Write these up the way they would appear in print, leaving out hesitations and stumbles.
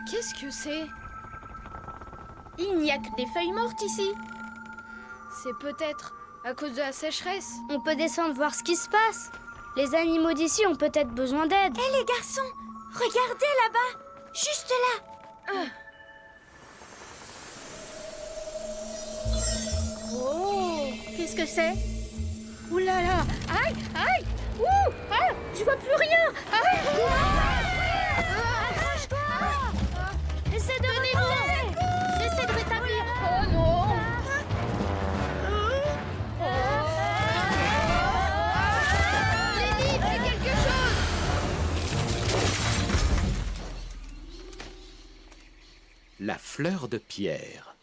Qu'est-ce que c'est? Il n'y a que des feuilles mortes ici. C'est peut-être à cause de la sécheresse. On peut descendre voir ce qui se passe. Les animaux d'ici ont peut-être besoin d'aide. Hé les garçons, regardez là-bas, juste là. Oh, qu'est-ce que c'est? Ouh là là, aïe, aïe, ouh, ah, je vois plus rien. Aïe, accroche-toi. Essaie de remonter. J'essaie de rétablir. Oh non. Lily, fais quelque chose! La fleur de pierre.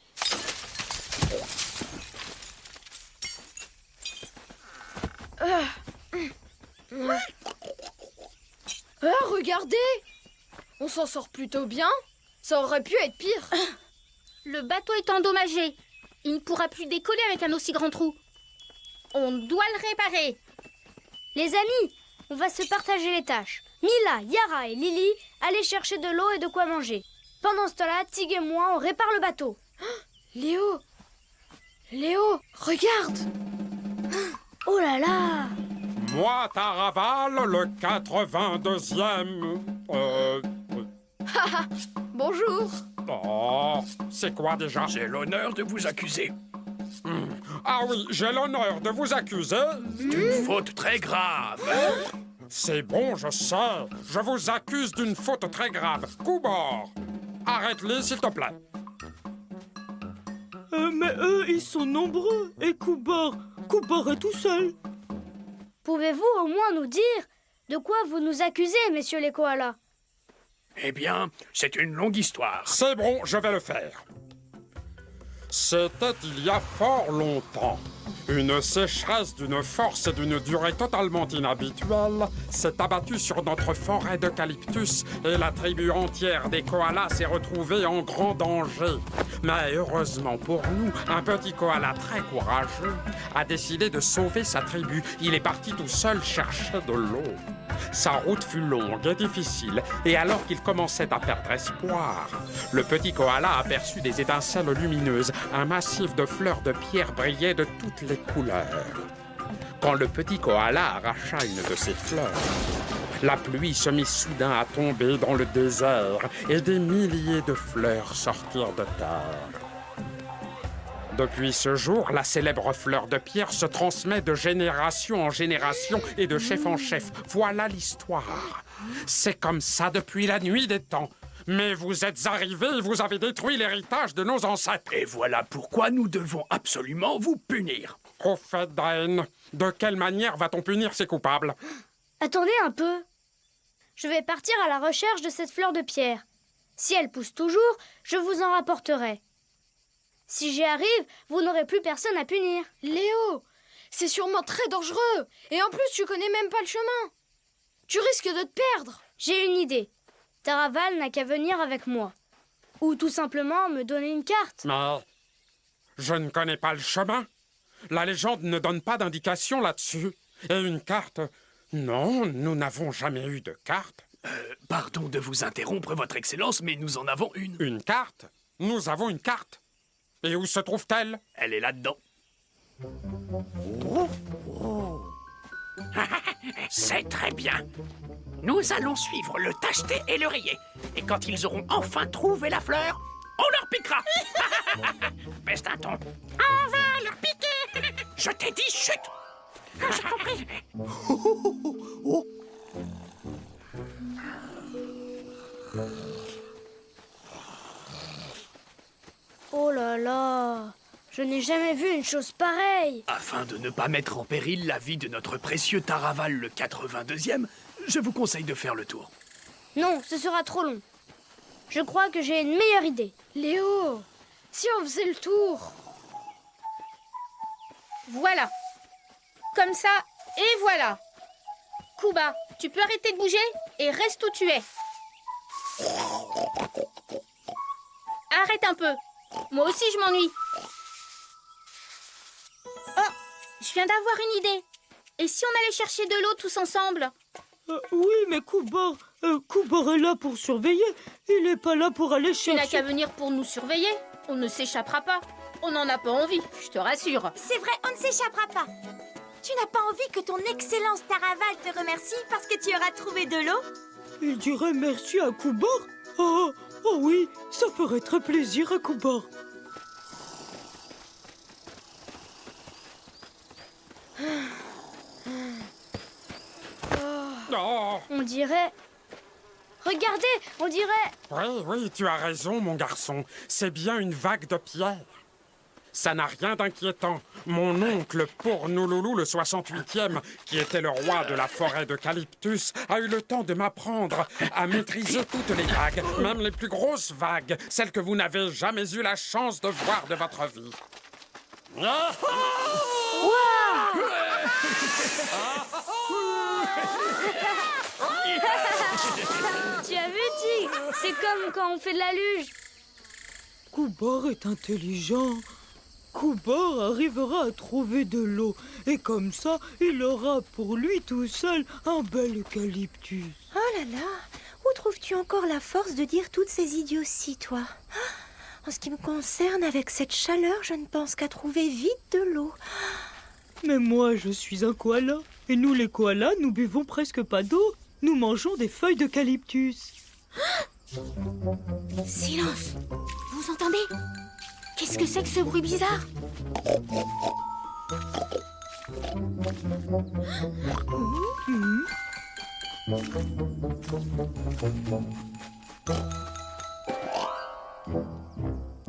Ah, regardez! On s'en sort plutôt bien. Ça aurait pu être pire. Le bateau est endommagé. Il ne pourra plus décoller avec un aussi grand trou. On doit le réparer. Les amis, on va se partager les tâches. Mila, Yara et Lily, allez chercher de l'eau et de quoi manger. Pendant ce temps-là, Tig et moi, on répare le bateau. Léo! Léo, regarde! Oh là là! Moi, Taraval, le 82e... Bonjour! Oh, c'est quoi déjà? J'ai l'honneur de vous accuser Ah oui, j'ai l'honneur de vous accuser. d'une faute très grave. C'est bon, je sais. Je vous accuse d'une faute très grave. Coubord, arrête-les, s'il te plaît. Mais eux, ils sont nombreux. Et Coubord est tout seul. Pouvez-vous au moins nous dire de quoi vous nous accusez, messieurs les koalas? Eh bien, c'est une longue histoire. C'est bon, je vais le faire. C'était il y a fort longtemps. Une sécheresse d'une force et d'une durée totalement inhabituelle s'est abattue sur notre forêt d'eucalyptus et la tribu entière des koalas s'est retrouvée en grand danger. Mais heureusement pour nous, un petit koala très courageux a décidé de sauver sa tribu. Il est parti tout seul chercher de l'eau. Sa route fut longue et difficile, et alors qu'il commençait à perdre espoir, le petit koala aperçut des étincelles lumineuses. Un massif de fleurs de pierre brillait de toutes les couleurs. Quand le petit koala arracha une de ces fleurs, la pluie se mit soudain à tomber dans le désert, et des milliers de fleurs sortirent de terre. Depuis ce jour, la célèbre fleur de pierre se transmet de génération en génération et de chef en chef. Voilà l'histoire. C'est comme ça depuis la nuit des temps. Mais vous êtes arrivés et vous avez détruit l'héritage de nos ancêtres. Et voilà pourquoi nous devons absolument vous punir. Prophète d'Aen, de quelle manière va-t-on punir ces coupables? Attendez un peu. Je vais partir à la recherche de cette fleur de pierre. Si elle pousse toujours, je vous en rapporterai. Si j'y arrive, vous n'aurez plus personne à punir. Léo, c'est sûrement très dangereux. Et en plus, tu connais même pas le chemin. Tu risques de te perdre. J'ai une idée. Taraval n'a qu'à venir avec moi. Ou tout simplement me donner une carte. Mais je ne connais pas le chemin. La légende ne donne pas d'indication là-dessus. Et une carte? Non, nous n'avons jamais eu de carte. Pardon de vous interrompre, Votre Excellence, mais nous en avons une. Une carte? Nous avons une carte. Et où se trouve-t-elle? Elle est là-dedans. C'est très bien. Nous allons suivre le tacheté et le rayé. Et quand ils auront enfin trouvé la fleur, on leur piquera. Baisse d'un ton. On va leur piquer. Je t'ai dit chut. J'ai compris. Oh là là, je n'ai jamais vu une chose pareille. Afin de ne pas mettre en péril la vie de notre précieux Taraval le 82e, je vous conseille de faire le tour. Non, ce sera trop long. Je crois que j'ai une meilleure idée. Léo, si on faisait le tour. Voilà. Comme ça, et voilà. Kuba, tu peux arrêter de bouger et reste où tu es. Arrête un peu. Moi aussi, je m'ennuie. Oh, je viens d'avoir une idée. Et si on allait chercher de l'eau tous ensemble? Oui, mais Kubar est là pour surveiller. Il n'est pas là pour aller Tu n'as chercher... qu'à venir pour nous surveiller. On ne s'échappera pas. On n'en a pas envie, je te rassure. C'est vrai, on ne s'échappera pas. Tu n'as pas envie que ton excellence Taraval te remercie parce que tu auras trouvé de l'eau? Il dirait merci à Kubar? Oh oui, ça ferait très plaisir à Kubar. Oh, On dirait... Regardez, on dirait... oui, tu as raison, mon garçon. C'est bien une vague de pierre. Ça n'a rien d'inquiétant. Mon oncle Pournouloulou, le 68e, qui était le roi de la forêt d'Eucalyptus, a eu le temps de m'apprendre à maîtriser toutes les vagues, même les plus grosses vagues, celles que vous n'avez jamais eu la chance de voir de votre vie. Tu as vu, Tigre? C'est comme quand on fait de la luge. Kubar est intelligent. Kubar arrivera à trouver de l'eau. Et comme ça, il aura pour lui tout seul un bel eucalyptus. Oh là là, où trouves-tu encore la force de dire toutes ces idioties, toi? En ce qui me concerne, avec cette chaleur, je ne pense qu'à trouver vite de l'eau. Mais moi, je suis un koala. Et nous, les koalas, nous buvons presque pas d'eau. Nous mangeons des feuilles d'eucalyptus. Silence. Vous entendez? Qu'est-ce que c'est que ce bruit bizarre?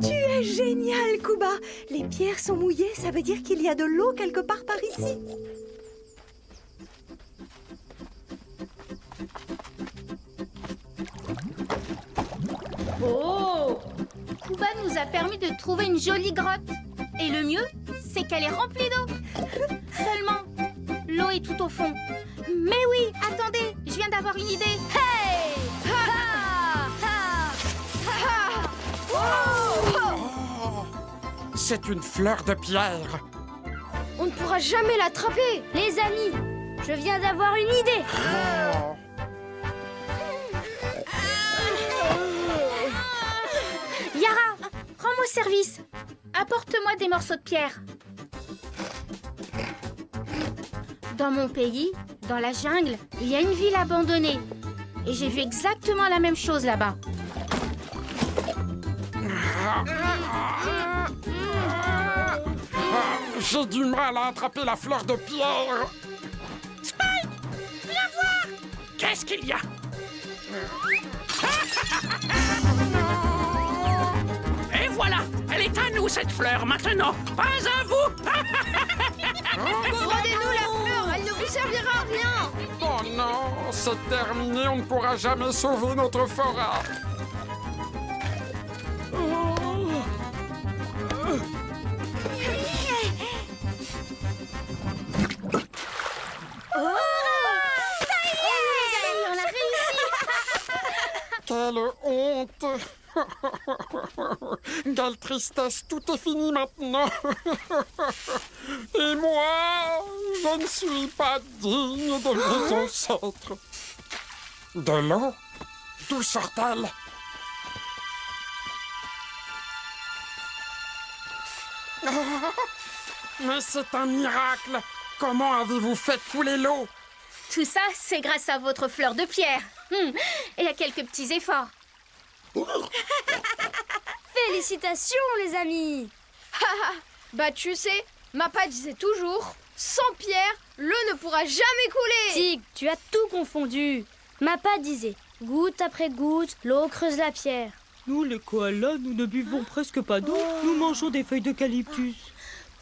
Tu es génial, Kuba. Les pierres sont mouillées, ça veut dire qu'il y a de l'eau quelque part par ici. Oh! Kuba nous a permis de trouver une jolie grotte. Et le mieux, c'est qu'elle est remplie d'eau. Seulement, l'eau est tout au fond. Mais oui, attendez, je viens d'avoir une idée. Hey! Ha ha! Ha! Ha! Oh! C'est une fleur de pierre. On ne pourra jamais l'attraper. Les amis, je viens d'avoir une idée. Yara, rends-moi service. Apporte-moi des morceaux de pierre. Dans mon pays, dans la jungle, il y a une ville abandonnée. Et j'ai vu exactement la même chose là-bas. J'ai du mal à attraper la fleur de pierre. Qu'est-ce qu'il y a? Et voilà, elle est à nous cette fleur maintenant, pas à vous. Rendez-nous la fleur, elle ne vous servira à rien. Oh non, c'est terminé, on ne pourra jamais sauver notre forêt. On a réussi. Quelle honte! Quelle tristesse, tout est fini maintenant! Et moi, je ne suis pas digne de mes ancêtres. De l'eau? D'où sort-elle? Mais c'est un miracle! Comment avez-vous fait couler l'eau? Tout ça, c'est grâce à votre fleur de pierre. Et à quelques petits efforts. Félicitations, les amis. Bah tu sais, Mappa disait toujours, sans pierre, l'eau ne pourra jamais couler. Tig, tu as tout confondu. Mappa disait, goutte après goutte, l'eau creuse la pierre. Nous, les koalas, nous ne buvons presque pas d'eau. Nous mangeons des feuilles d'eucalyptus.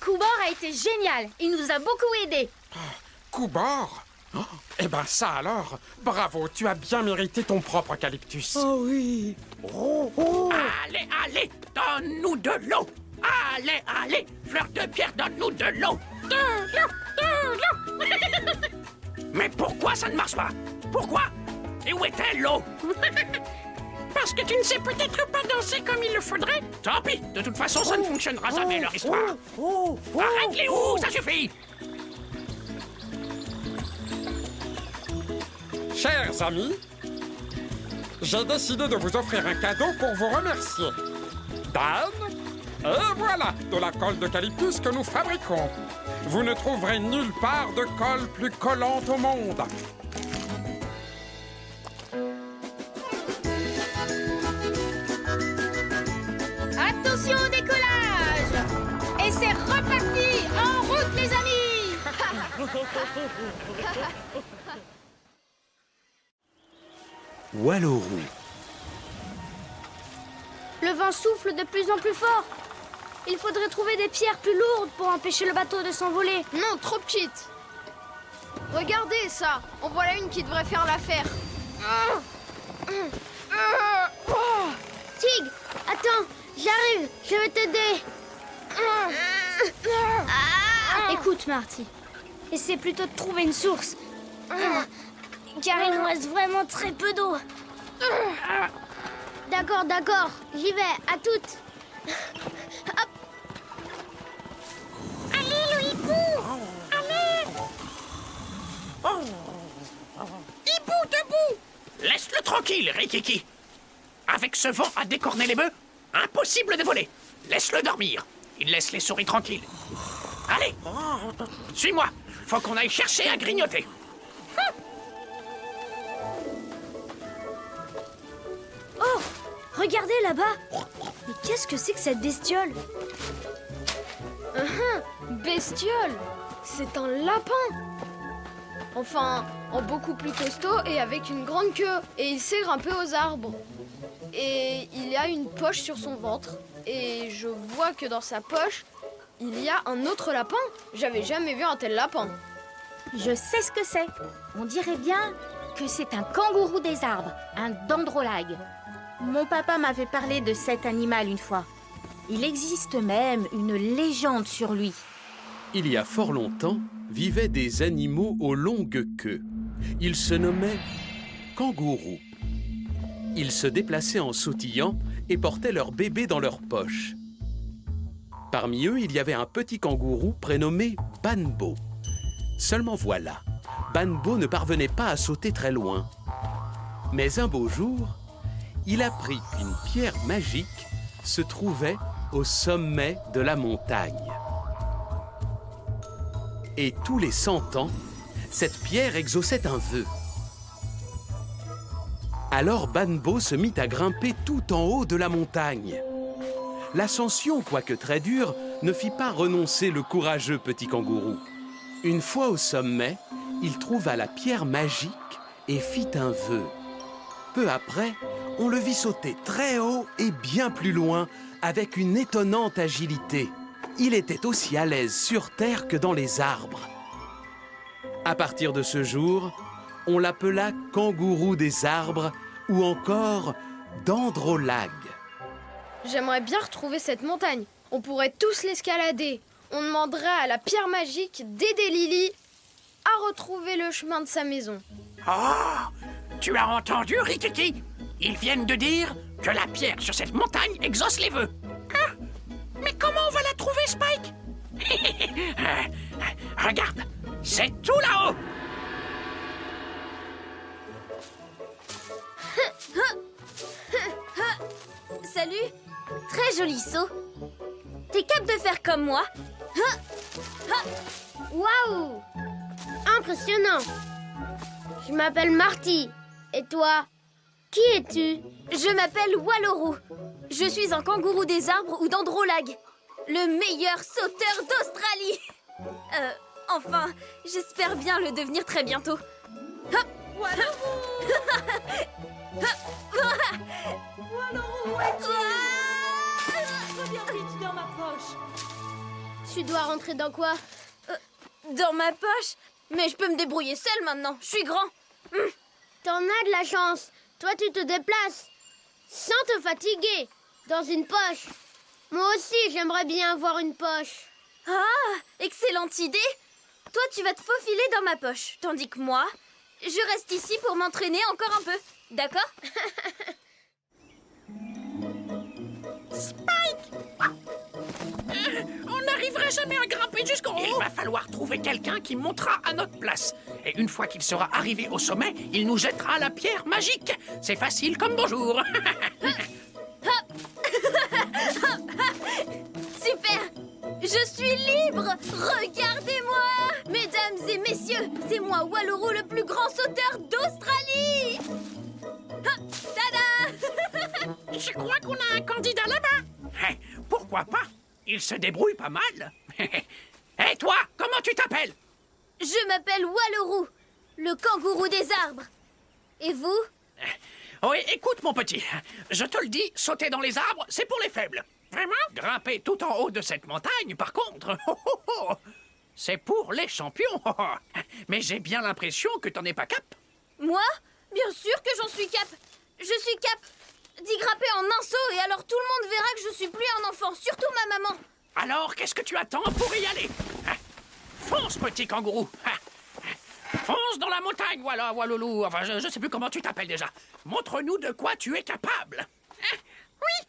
Kubar a été génial. Il nous a beaucoup aidés. Kubar? Oh, eh ben ça alors, bravo, tu as bien mérité ton propre eucalyptus. Ah oui. Allez, allez, donne-nous de l'eau. Allez, allez, fleur de pierre, donne-nous de l'eau. De l'eau, de l'eau. Mais pourquoi ça ne marche pas? Pourquoi? Et où est-elle, l'eau? Parce que tu ne sais peut-être pas danser comme il le faudrait. Tant pis, de toute façon, ça ne fonctionnera jamais, leur histoire. Arrête les ça suffit. Chers amis, j'ai décidé de vous offrir un cadeau pour vous remercier. Dan, et voilà de la colle d'eucalyptus que nous fabriquons. Vous ne trouverez nulle part de colle plus collante au monde. Attention au décollage! Et c'est reparti! En route, les amis! Walorou. Le vent souffle de plus en plus fort. Il faudrait trouver des pierres plus lourdes pour empêcher le bateau de s'envoler. Non, trop petite. Regardez ça. En voilà une qui devrait faire l'affaire. Tig, attends, j'arrive, je vais t'aider. Écoute, Marty, essaie plutôt de trouver une source. Car il nous reste vraiment très peu d'eau. D'accord, j'y vais, à toutes. Hop. Allez, le hibou! Allez! Hibou debout! Laisse-le tranquille, Rikiki. Avec ce vent à décorner les bœufs, impossible de voler. Laisse-le dormir. Il laisse les souris tranquilles. Allez, suis-moi. Faut qu'on aille chercher à grignoter. Oh, regardez là-bas. Mais qu'est-ce que c'est que cette bestiole? Bestiole. C'est un lapin. Enfin, en beaucoup plus costaud et avec une grande queue. Et il sait grimper aux arbres. Et il a une poche sur son ventre. Et je vois que dans sa poche, il y a un autre lapin. J'avais jamais vu un tel lapin. Je sais ce que c'est. On dirait bien que c'est un kangourou des arbres, un dendrolague. Mon papa m'avait parlé de cet animal une fois. Il existe même une légende sur lui. Il y a fort longtemps, vivaient des animaux aux longues queues. Ils se nommaient kangourous. Ils se déplaçaient en sautillant et portaient leur bébé dans leur poche. Parmi eux, il y avait un petit kangourou prénommé Banbo. Seulement voilà, Banbo ne parvenait pas à sauter très loin. Mais un beau jour, il apprit qu'une pierre magique se trouvait au sommet de la montagne. Et tous les 100 ans, cette pierre exauçait un vœu. Alors Banbo se mit à grimper tout en haut de la montagne. L'ascension, quoique très dure, ne fit pas renoncer le courageux petit kangourou. Une fois au sommet, il trouva la pierre magique et fit un vœu. Peu après, on le vit sauter très haut et bien plus loin, avec une étonnante agilité. Il était aussi à l'aise sur terre que dans les arbres. À partir de ce jour, on l'appela kangourou des arbres ou encore dendrolague. J'aimerais bien retrouver cette montagne. On pourrait tous l'escalader. On demanderait à la pierre magique d'aider Lily à retrouver le chemin de sa maison. Oh, tu as entendu, Rikiki? Ils viennent de dire que la pierre sur cette montagne exauce les vœux. Hein? Mais comment on va la trouver, Spike? Regarde, c'est tout là-haut. Salut. Très joli saut. T'es capable de faire comme moi? Waouh! Impressionnant. Je m'appelle Marty. Et toi? Qui es-tu? Je m'appelle Walorou. Je suis un kangourou des arbres ou dendrolague. Le meilleur sauteur d'Australie. Enfin, j'espère bien le devenir très bientôt. Hop! Walorou! Walorou, où es-tu? Reviens vite dans ma poche. Tu dois rentrer dans quoi? Dans ma poche? Mais je peux me débrouiller seule maintenant, je suis grand. T'en as de la chance. Toi, tu te déplaces sans te fatiguer, dans une poche. Moi aussi, j'aimerais bien avoir une poche. Ah, excellente idée. Toi, tu vas te faufiler dans ma poche, tandis que moi, je reste ici pour m'entraîner encore un peu. D'accord? On n'arrivera jamais à grimper jusqu'en haut. Il va falloir trouver quelqu'un qui montera à notre place. Et une fois qu'il sera arrivé au sommet, il nous jettera la pierre magique. C'est facile comme bonjour. Super! Je suis libre! Regardez-moi! Mesdames et messieurs, c'est moi, Waluru, le plus grand sauteur d'Australie! Ha, tada! Je crois qu'on a un candidat là-bas. Pourquoi pas? Il se débrouille pas mal. Et toi, comment tu t'appelles? Je m'appelle Waluru, le kangourou des arbres. Et vous? Oui, écoute mon petit, je te le dis, sauter dans les arbres, c'est pour les faibles. Vraiment? Grimper tout en haut de cette montagne, par contre, c'est pour les champions. Mais j'ai bien l'impression que t'en es pas cap. Moi? Bien sûr que j'en suis cap. Je suis cap d'y grimper en un saut et alors tout le monde verra que je suis plus un enfant, surtout ma maman. Alors, qu'est-ce que tu attends pour y aller? Fonce, petit kangourou. Fonce dans la montagne, voilà, Walulu. Enfin, je sais plus comment tu t'appelles déjà. Montre-nous de quoi tu es capable. Oui,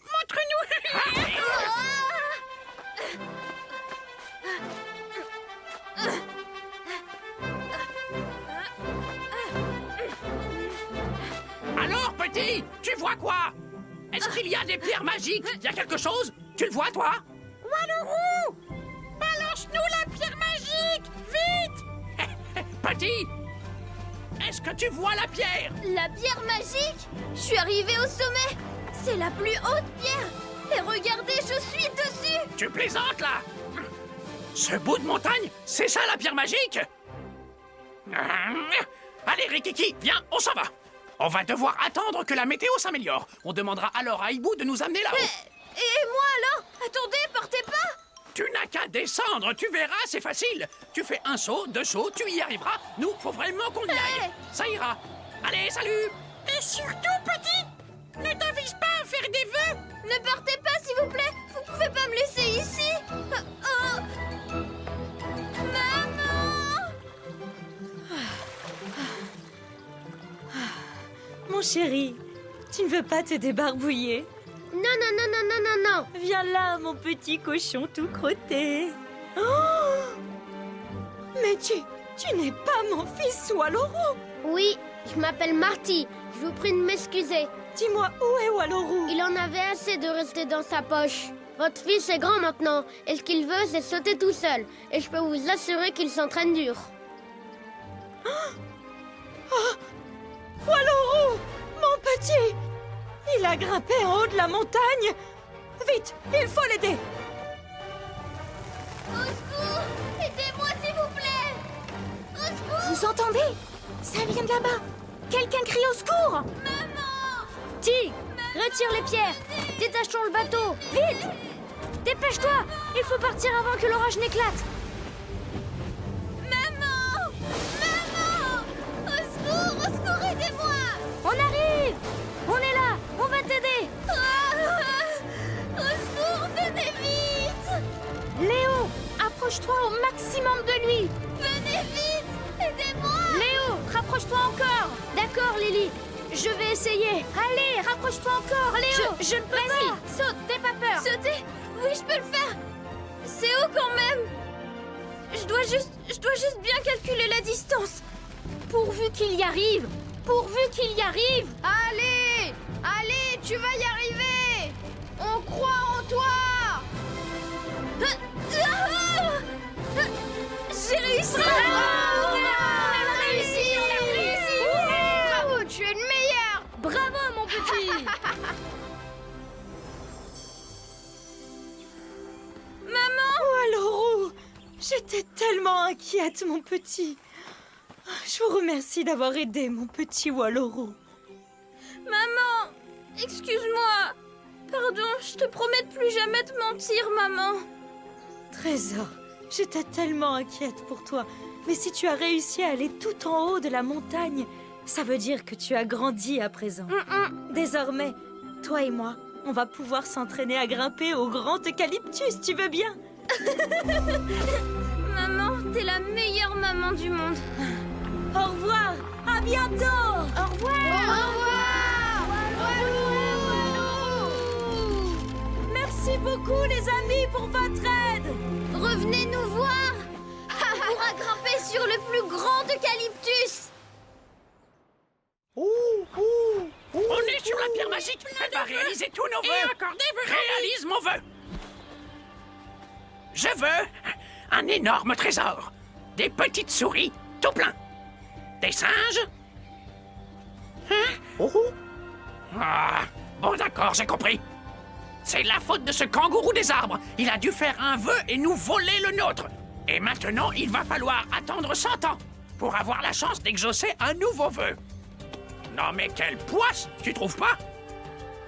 montre-nous. Alors, petit, tu vois quoi? Est-ce qu'il y a des pierres magiques? Il y a quelque chose? Tu le vois, toi? Waluru! Balance-nous la pierre magique! Vite! Petit! Est-ce que tu vois la pierre? La pierre magique? Je suis arrivée au sommet. C'est la plus haute pierre. Et regardez, je suis dessus. Tu plaisantes, là? Ce bout de montagne, c'est ça la pierre magique? Allez, Rikiki, viens, on s'en va. On va devoir attendre que la météo s'améliore. On demandera alors à Hibou de nous amener là-haut. Et moi alors? Attendez, partez pas. Tu n'as qu'à descendre, tu verras, c'est facile. Tu fais un saut, 2 sauts, tu y arriveras. Nous, faut vraiment qu'on y aille. Ça ira. Allez, salut. Et surtout, petit, ne t'avise pas à faire des vœux. Ne partez pas, s'il vous plaît. Vous pouvez pas me laisser ici. Oh. Maman! Mon chéri, tu ne veux pas te débarbouiller? Non, non, non, non, non, non, non. Viens là, mon petit cochon tout crotté. Oh, mais tu n'es pas mon fils Waluru. Oui, je m'appelle Marty. Je vous prie de m'excuser. Dis-moi, où est Waluru? Il en avait assez de rester dans sa poche. Votre fils est grand maintenant, et ce qu'il veut, c'est sauter tout seul. Et je peux vous assurer qu'il s'entraîne dur. Oh, Waluru, mon petit! Il a grimpé en haut de la montagne. Vite, il faut l'aider. Au secours! Aidez-moi, s'il vous plaît! Au secours! Vous entendez? Ça vient de là-bas. Quelqu'un crie au secours. Maman! Tig, retire les pierres. Détachons le bateau. Vite! Dépêche-toi! Il faut partir avant que l'orage n'éclate. Maman! Maman! Au secours, aidez-moi! On arrive! On est là! On va t'aider! Au secours, venez vite! Léo, approche-toi au maximum de lui! Venez vite! Aidez-moi! Léo, rapproche-toi encore! D'accord, Lily. Je vais essayer. Allez, rapproche-toi encore, Léo! Je ne peux pas! Saute, n'aie pas peur! Sauter? Oui, je peux le faire! C'est haut quand même! Je dois juste bien calculer la distance. Pourvu qu'il y arrive! Pourvu qu'il y arrive! Allez! Allez, tu vas y arriver! On croit en toi! J'ai réussi! Bravo! On a réussi! Bravo, tu es le meilleur! Bravo, mon petit! Waluru, j'étais tellement inquiète, mon petit. Je vous remercie d'avoir aidé mon petit Waluru. Maman! Excuse-moi! Pardon, je te promets de plus jamais te mentir, maman. Trésor, j'étais tellement inquiète pour toi. Mais si tu as réussi à aller tout en haut de la montagne, ça veut dire que tu as grandi à présent. Désormais, toi et moi, on va pouvoir s'entraîner à grimper au grand eucalyptus, tu veux bien? Maman, t'es la meilleure maman du monde. Au revoir, à bientôt. Au revoir. Au revoir! beaucoup, les amis, pour votre aide. Revenez nous voir. On pourra grimper sur le plus grand eucalyptus. On est sur la pierre magique. Elle va réaliser tous nos vœux. Réalise mon vœu. Je veux un énorme trésor. Des petites souris, tout plein. Des singes. Ah, bon d'accord, j'ai compris. C'est la faute de ce kangourou des arbres. Il a dû faire un vœu et nous voler le nôtre. Et maintenant, il va falloir attendre 100 ans pour avoir la chance d'exaucer un nouveau vœu. Non mais quelle poisse, tu trouves pas?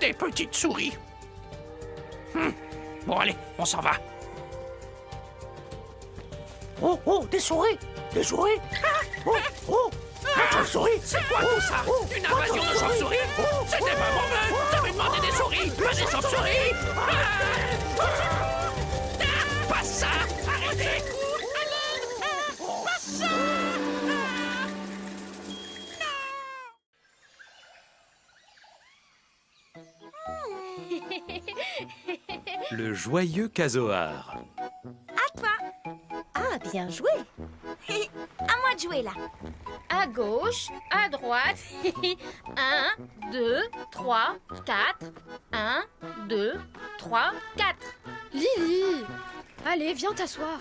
Des petites souris. Bon allez, on s'en va. Oh, des souris! Des souris! Des chauves-souris! C'est quoi tout ça? Une invasion de chauves-souris? C'était pas mon vœu! J'avais demandé des souris, pas des chauves-souris! Pas ça! Arrêtez! Pas ça! Le joyeux casoar. Ah, bien joué. À moi de jouer, là. À gauche, à droite. 1, 2, 3, 4. 1, 2, 3, 4. Lily! Allez, viens t'asseoir.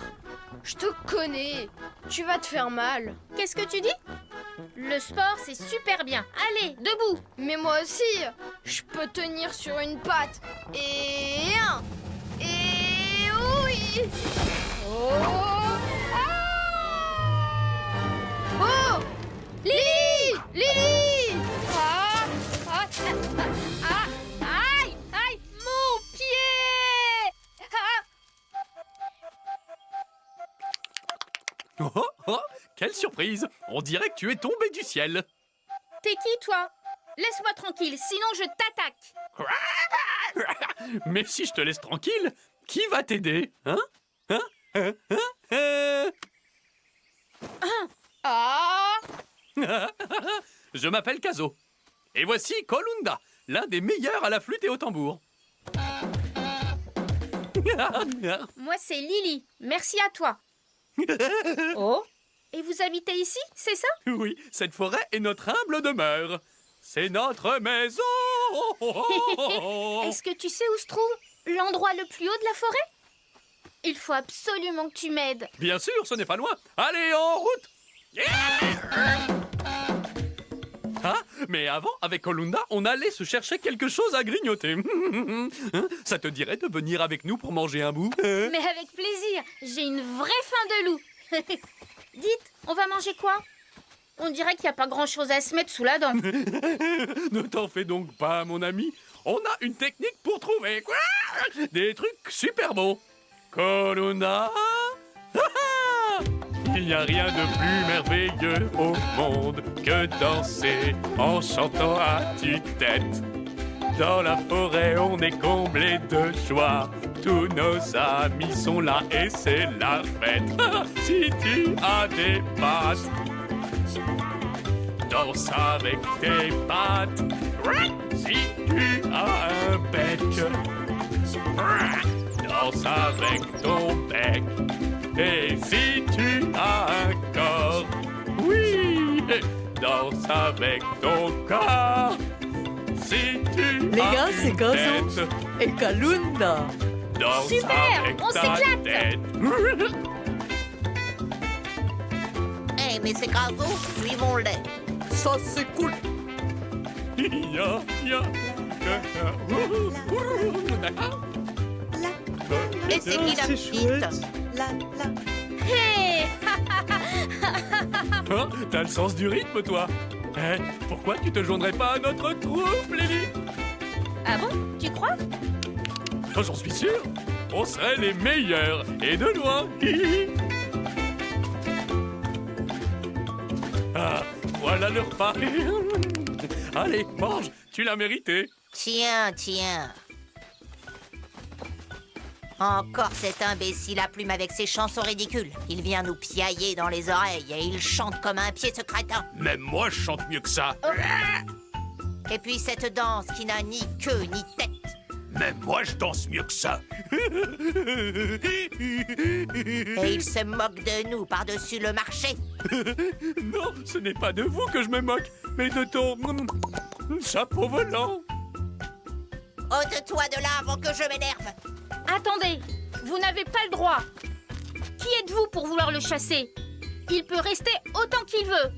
Je te connais. Tu vas te faire mal. Qu'est-ce que tu dis? Le sport, c'est super bien. Allez, debout. Mais moi aussi, je peux tenir sur une patte. Et un. Et oui. Oh. Oh. Lily! Lily! Aïe, aïe, mon pied. Oh, quelle surprise! On dirait que tu es tombé du ciel. T'es qui, toi? Laisse-moi tranquille, sinon je t'attaque. Mais si je te laisse tranquille, qui va t'aider? Je m'appelle Kazo. Et voici Kolunda, l'un des meilleurs à la flûte et au tambour. Moi, c'est Lily. Merci à toi. Oh, et vous habitez ici, c'est ça? Oui, cette forêt est notre humble demeure. C'est notre maison. Est-ce que tu sais où se trouve l'endroit le plus haut de la forêt? Il faut absolument que tu m'aides. Bien sûr, ce n'est pas loin. Allez, en route. Ah, mais avant, avec Kolunda, on allait se chercher quelque chose à grignoter. Ça te dirait de venir avec nous pour manger un bout? Mais avec plaisir, j'ai une vraie faim de loup. Dites, on va manger quoi? On dirait qu'il n'y a pas grand-chose à se mettre sous la dent. Ne t'en fais donc pas, mon ami. On a une technique pour trouver des trucs super bons. Kolunda. Il n'y a rien de plus merveilleux au monde que danser en chantant à tue-tête. Dans la forêt, on est comblé de joie. Tous nos amis sont là et c'est la fête. Si tu as des pattes, danse avec tes pattes. Si tu as un bec, danse avec ton bec. Et si tu as un corps, oui, danse avec ton corps. Si tu Les as gars, une c'est Kazo tête, et Kalunda. danse Super, avec on ta s'éclate. tête. Mais c'est Kazo, suivons-les. Ça, c'est cool. Ya, ya. Et c'est qui la petite? Hé. Hein, t'as le sens du rythme, toi. Pourquoi tu te joindrais pas à notre troupe, Lily? Ah bon, tu crois? J'en suis sûr. On serait les meilleurs, et de loin. Ah, voilà le repas. Allez, mange, tu l'as mérité. Tiens. Encore cet imbécile à plume avec ses chansons ridicules. Il vient nous piailler dans les oreilles et il chante comme un pied, ce crétin. Même moi, je chante mieux que ça. Et puis cette danse qui n'a ni queue ni tête. Même moi, je danse mieux que ça. Et il se moque de nous par-dessus le marché. Non, ce n'est pas de vous que je me moque, mais de ton chapeau volant. Ôte-toi de là avant que je m'énerve. Attendez, vous n'avez pas le droit. Qui êtes-vous pour vouloir le chasser? Il peut rester autant qu'il veut.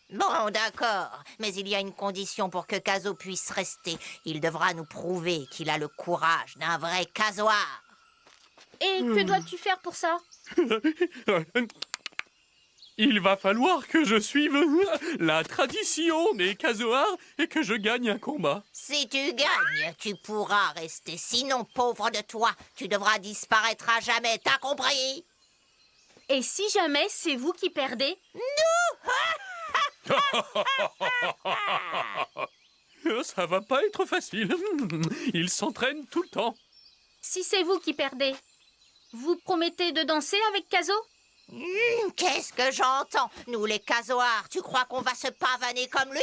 Bon, d'accord, mais il y a une condition pour que Caso puisse rester. Il devra nous prouver qu'il a le courage d'un vrai casoar. Et que dois-tu faire pour ça? Il va falloir que je suive la tradition des casoars et que je gagne un combat. Si tu gagnes, tu pourras rester. Sinon, pauvre de toi, tu devras disparaître à jamais, t'as compris? Et si jamais c'est vous qui perdez? Ça va pas être facile. Il s'entraîne tout le temps. Si c'est vous qui perdez, vous promettez de danser avec Caso? Qu'est-ce que j'entends? Nous, les casoars, tu crois qu'on va se pavaner comme lui?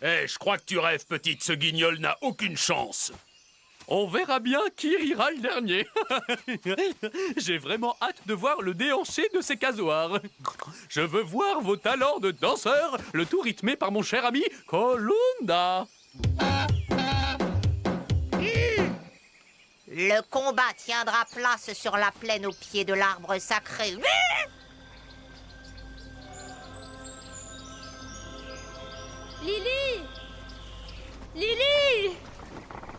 Je crois que tu rêves, petite. Ce guignol n'a aucune chance. On verra bien qui rira le dernier. J'ai vraiment hâte de voir le déhanché de ces casoars. Je veux voir vos talents de danseur, le tout rythmé par mon cher ami Colunda. Le combat tiendra place sur la plaine au pied de l'arbre sacré. Lily! Lily!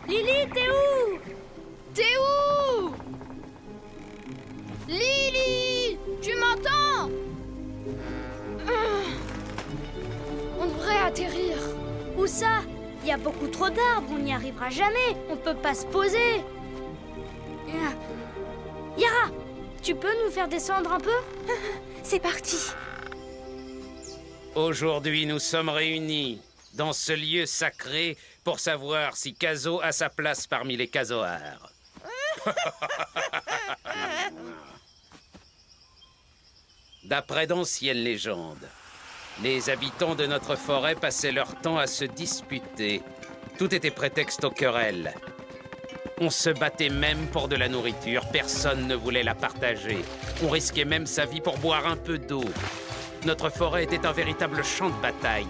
Lily, t'es où? T'es où? Lily! Tu m'entends? On devrait atterrir. Où ça? Il y a beaucoup trop d'arbres, on n'y arrivera jamais. On peut pas se poser. Yara, tu peux nous faire descendre un peu? C'est parti. Aujourd'hui, nous sommes réunis dans ce lieu sacré pour savoir si Caso a sa place parmi les casoars. D'après d'anciennes légendes, les habitants de notre forêt passaient leur temps à se disputer. Tout était prétexte aux querelles. On se battait même pour de la nourriture, personne ne voulait la partager. On risquait même sa vie pour boire un peu d'eau. Notre forêt était un véritable champ de bataille.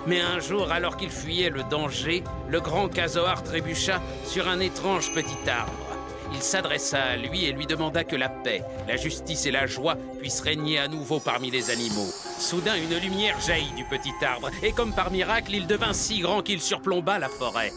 Mais un jour, alors qu'il fuyait le danger, le grand casoar trébucha sur un étrange petit arbre. Il s'adressa à lui et lui demanda que la paix, la justice et la joie puissent régner à nouveau parmi les animaux. Soudain, une lumière jaillit du petit arbre, et comme par miracle, il devint si grand qu'il surplomba la forêt.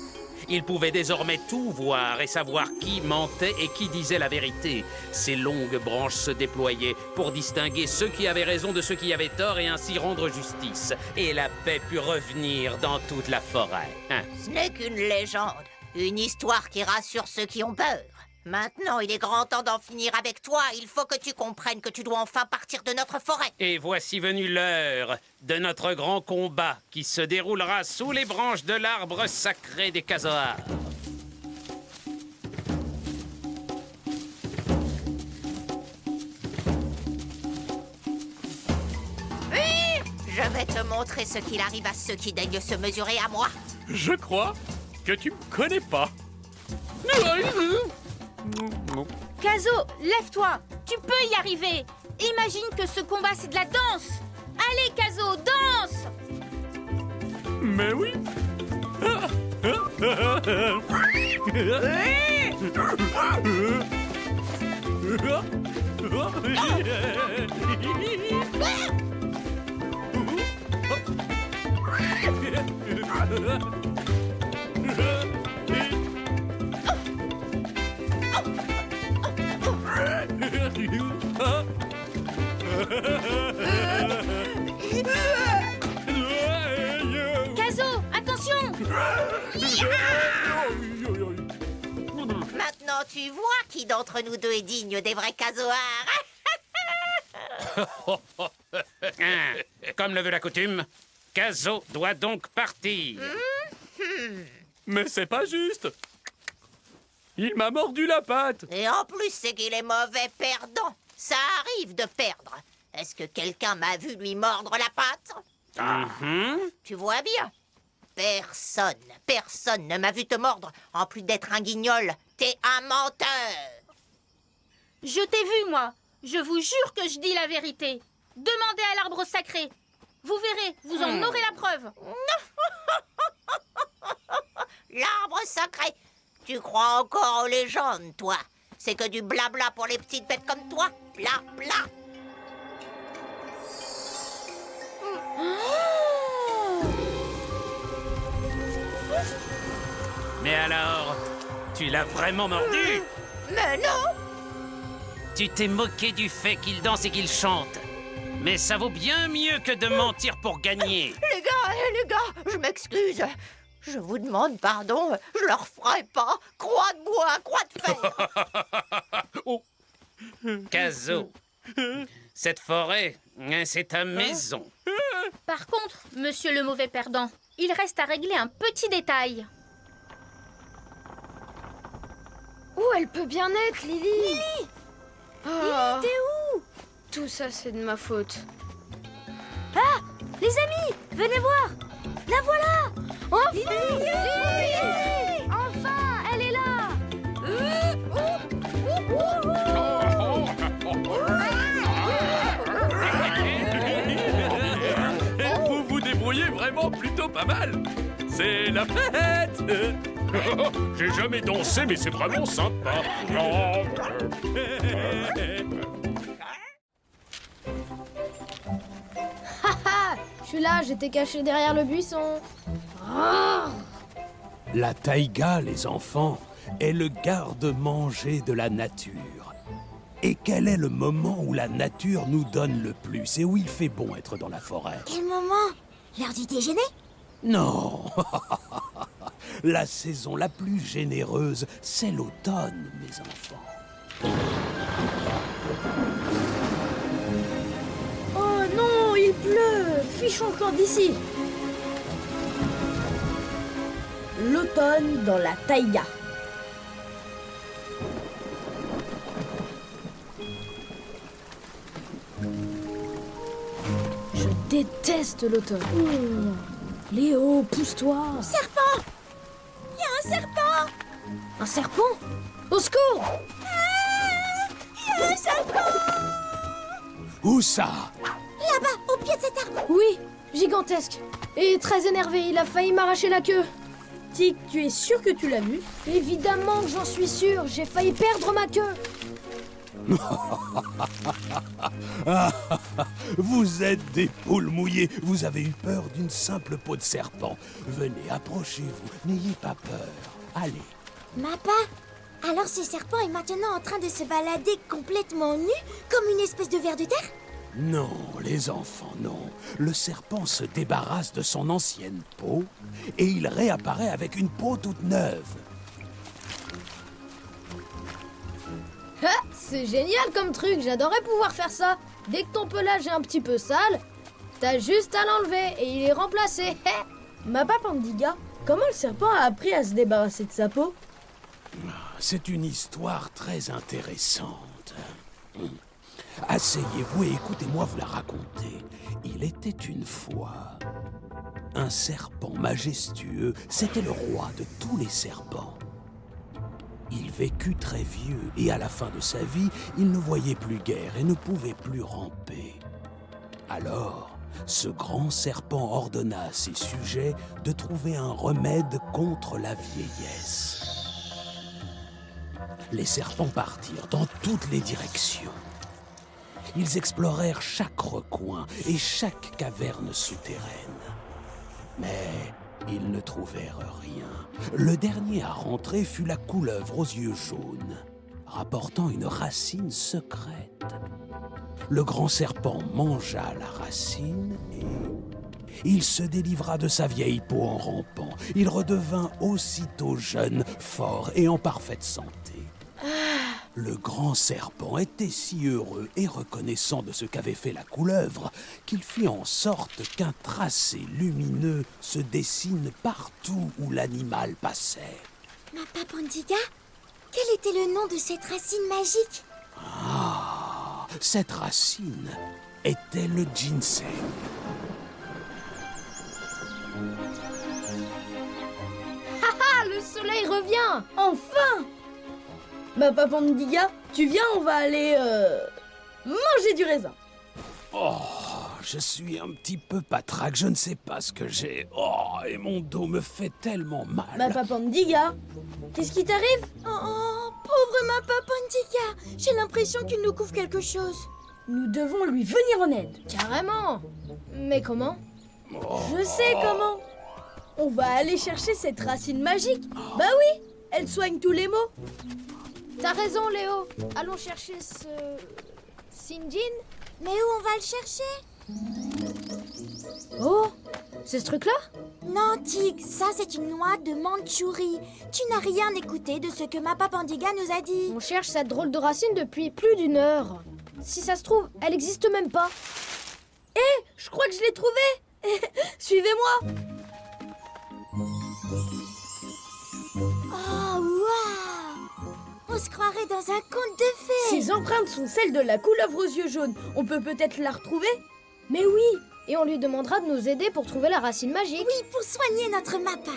Il pouvait désormais tout voir et savoir qui mentait et qui disait la vérité. Ses longues branches se déployaient pour distinguer ceux qui avaient raison de ceux qui avaient tort et ainsi rendre justice. Et la paix put revenir dans toute la forêt. Ce n'est qu'une légende, une histoire qui rassure ceux qui ont peur. Maintenant, il est grand temps d'en finir avec toi. Il faut que tu comprennes que tu dois enfin partir de notre forêt. Et voici venue l'heure de notre grand combat qui se déroulera sous les branches de l'arbre sacré des casoars. Je vais te montrer ce qu'il arrive à ceux qui daignent se mesurer à moi. Je crois que tu me connais pas. Caso, lève-toi. Tu peux y arriver. Imagine que ce combat, c'est de la danse. Allez, Caso, danse. Mais oui. Caso, attention. Maintenant, tu vois qui d'entre nous deux est digne des vrais casoars. Comme le veut la coutume, Caso doit donc partir. Mais c'est pas juste. Il m'a mordu la patte. Et en plus, c'est qu'il est mauvais perdant. Ça arrive de perdre. Est-ce que quelqu'un m'a vu lui mordre la patte? Tu vois bien? Personne ne m'a vu te mordre, en plus d'être un guignol. T'es un menteur. Je t'ai vu, moi. Je vous jure que je dis la vérité. Demandez à l'arbre sacré. Vous verrez, vous en aurez la preuve. L'arbre sacré. Tu crois encore aux légendes, toi? C'est que du blabla pour les petites bêtes comme toi. Blabla. Mais alors, tu l'as vraiment mordu? Mais non! Tu t'es moqué du fait qu'il danse et qu'il chante. Mais ça vaut bien mieux que de mentir pour gagner. Les gars, je m'excuse. Je vous demande pardon, je le referai pas. Croix de bois, croix de fer. Caso, cette forêt, c'est ta maison. Par contre, monsieur le mauvais perdant, il reste à régler un petit détail. Où elle peut bien être, Lily? Lily, t'es où? Tout ça, c'est de ma faute. Ah, les amis, venez voir. La voilà. Enfin! Lily, enfin, elle est là. Vous vous débrouillez vraiment plutôt pas mal. C'est la fête. J'ai jamais dansé, mais c'est vraiment sympa. Je suis là, j'étais caché derrière le buisson. La taïga, les enfants, est le garde-manger de la nature. Et quel est le moment où la nature nous donne le plus et où il fait bon être dans la forêt? Quel moment? L'heure du déjeuner? Non. La saison la plus généreuse, c'est l'automne, mes enfants. Oh non, il pleut. Fichons le camp d'ici. L'automne dans la taïga. Je déteste l'automne. Léo, pousse-toi. Serpent! Il y a un serpent! Un serpent? Au secours! Il y a un serpent! Où ça? Là-bas, au pied de cet arbre! Oui, gigantesque. Et très énervé, il a failli m'arracher la queue. Tic, tu es sûr que tu l'as vu? Évidemment que j'en suis sûre, j'ai failli perdre ma queue. Vous êtes des poules mouillées. Vous avez eu peur d'une simple peau de serpent. Venez, approchez-vous. N'ayez pas peur. Allez. Mappa, alors ce serpent est maintenant en train de se balader complètement nu, comme une espèce de ver de terre? Non, les enfants, non. Le serpent se débarrasse de son ancienne peau et il réapparaît avec une peau toute neuve. Ah, c'est génial comme truc, j'adorerais pouvoir faire ça. Dès que ton pelage est un petit peu sale, t'as juste à l'enlever et il est remplacé. Mappa Pandiga, comment le serpent a appris à se débarrasser de sa peau? C'est une histoire très intéressante. Asseyez-vous et écoutez-moi vous la raconter. Il était une fois un serpent majestueux. C'était le roi de tous les serpents. Il vécut très vieux et à la fin de sa vie, il ne voyait plus guère et ne pouvait plus ramper. Alors, ce grand serpent ordonna à ses sujets de trouver un remède contre la vieillesse. Les serpents partirent dans toutes les directions. Ils explorèrent chaque recoin et chaque caverne souterraine. Mais ils ne trouvèrent rien. Le dernier à rentrer fut la couleuvre aux yeux jaunes, rapportant une racine secrète. Le grand serpent mangea la racine et il se délivra de sa vieille peau en rampant. Il redevint aussitôt jeune, fort et en parfaite santé. Le grand serpent était si heureux et reconnaissant de ce qu'avait fait la couleuvre qu'il fit en sorte qu'un tracé lumineux se dessine partout où l'animal passait. Mappa Pandiga, quel était le nom de cette racine magique? Ah, cette racine était le ginseng. Ah, le soleil revient! Enfin! Mappa Pandiga, tu viens, on va aller manger du raisin. Oh, je suis un petit peu patraque, je ne sais pas ce que j'ai. Oh, et mon dos me fait tellement mal. Mappa Pandiga, qu'est-ce qui t'arrive? Oh, pauvre Mappa Pandiga. J'ai l'impression qu'il nous couvre quelque chose. Nous devons lui venir en aide. Carrément! Mais comment? Je sais comment. On va aller chercher cette racine magique. Bah oui, elle soigne tous les maux. T'as raison, Léo. Allons chercher ce... Sinjin? Mais où on va le chercher? Oh, c'est ce truc-là? Non, Tig, ça c'est une noix de Mandchourie. Tu n'as rien écouté de ce que Mappa Pandiga nous a dit. On cherche cette drôle de racine depuis plus d'1 heure. Si ça se trouve, elle existe même pas. Je crois que je l'ai trouvée. Suivez-moi. Oh, waouh! On se croirait dans un conte de fées. Ces empreintes sont celles de la couleuvre aux yeux jaunes. On peut peut-être la retrouver? Mais oui, et on lui demandera de nous aider pour trouver la racine magique. Oui, pour soigner notre Mappa.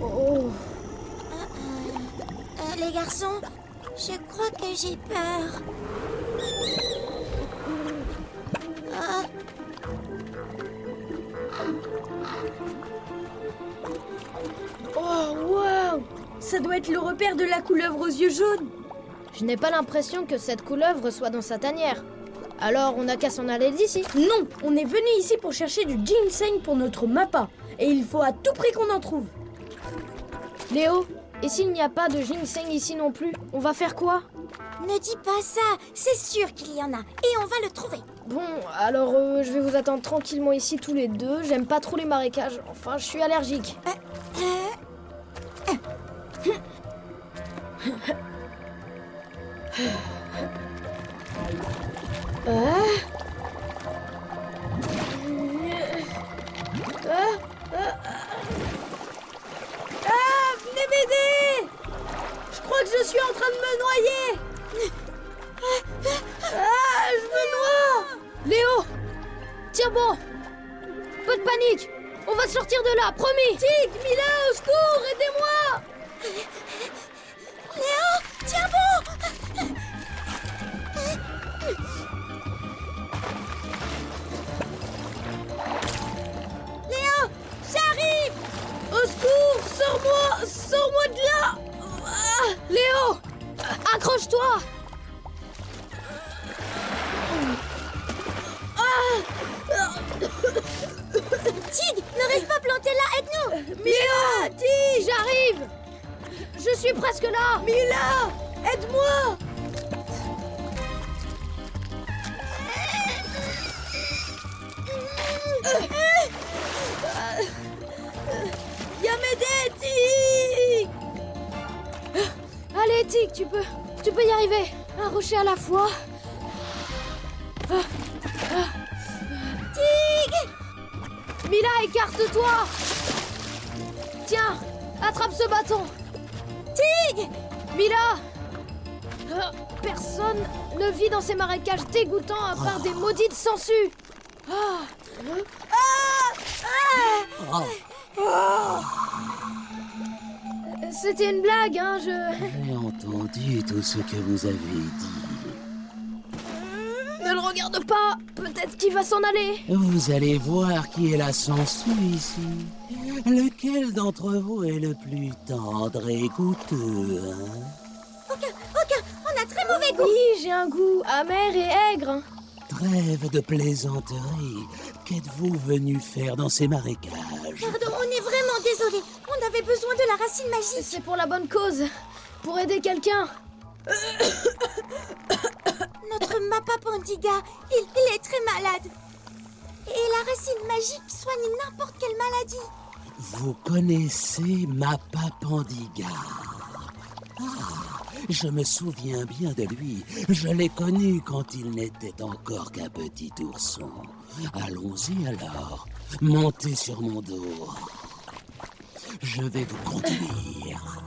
Oh. Les garçons, je crois que j'ai peur. Ah. Oh, waouh! Ça doit être le repère de la couleuvre aux yeux jaunes. Je n'ai pas l'impression que cette couleuvre soit dans sa tanière. Alors on n'a qu'à s'en aller d'ici. Non, on est venu ici pour chercher du ginseng pour notre Mappa. Et il faut à tout prix qu'on en trouve. Léo, et s'il n'y a pas de ginseng ici non plus, on va faire quoi? Ne dis pas ça, c'est sûr qu'il y en a. Et on va le trouver. Bon, alors je vais vous attendre tranquillement ici tous les deux. J'aime pas trop les marécages. Enfin, je suis allergique. Venez m'aider! Je crois que je suis en train de me noyer. Je me noie. Léo, tiens bon. Pas de panique. On va sortir de là, promis. Tig, Mila, au secours, aidez-moi. Léo, tiens bon. Léo, j'arrive. Au secours, sors-moi de là. Léo, accroche-toi. Tig, ne reste pas planté là, aide-nous. Mila, Tig, J'arrive. Je suis presque là. Mila, aide-moi. Viens m'aider, Tig. Allez, Tig, tu peux y arriver. Un rocher à la fois. Tig. Mila, écarte-toi. Tiens, attrape ce bâton. Tig. Mila. Personne ne vit dans ces marécages dégoûtants à part des maudites sangsues. C'était une blague, hein, J'ai entendu tout ce que vous avez dit. Ne le regarde pas. Peut-être qu'il va s'en aller. Vous allez voir qui est la sangsue ici. Lequel d'entre vous est le plus tendre et goûteux, hein? Aucun, on a très mauvais goût. Oui, j'ai un goût amer et aigre. Trêve de plaisanterie. Qu'êtes-vous venu faire dans ces marécages? Pardon, on est vraiment désolé. On avait besoin de la racine magique. C'est pour la bonne cause. Pour aider quelqu'un. Notre Mappa Pandiga, il est très malade. Et la racine magique soigne n'importe quelle maladie. Vous connaissez Mappa Pandiga? Je me souviens bien de lui. Je l'ai connu quand il n'était encore qu'un petit ourson. Allons-y alors. Montez sur mon dos. Je vais vous conduire.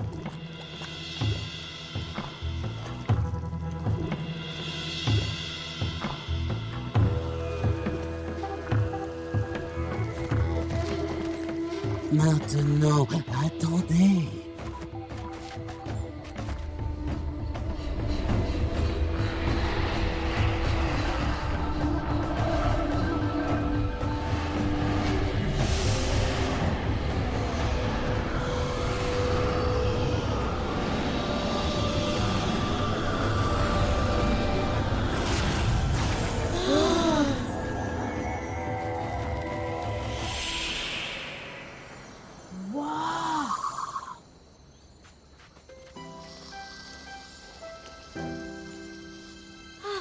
Maintenant, attendez.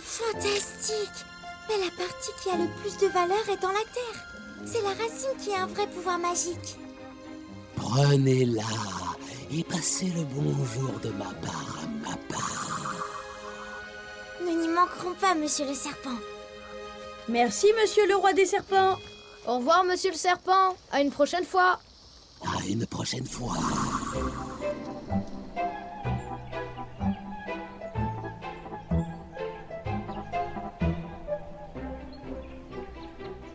Fantastique! Mais la partie qui a le plus de valeur est dans la terre. C'est la racine qui a un vrai pouvoir magique. Prenez-la et passez le bonjour de ma part à ma part. Nous n'y manquerons pas, monsieur le serpent. Merci, monsieur le roi des serpents. Au revoir, monsieur le serpent. À une prochaine fois. À une prochaine fois.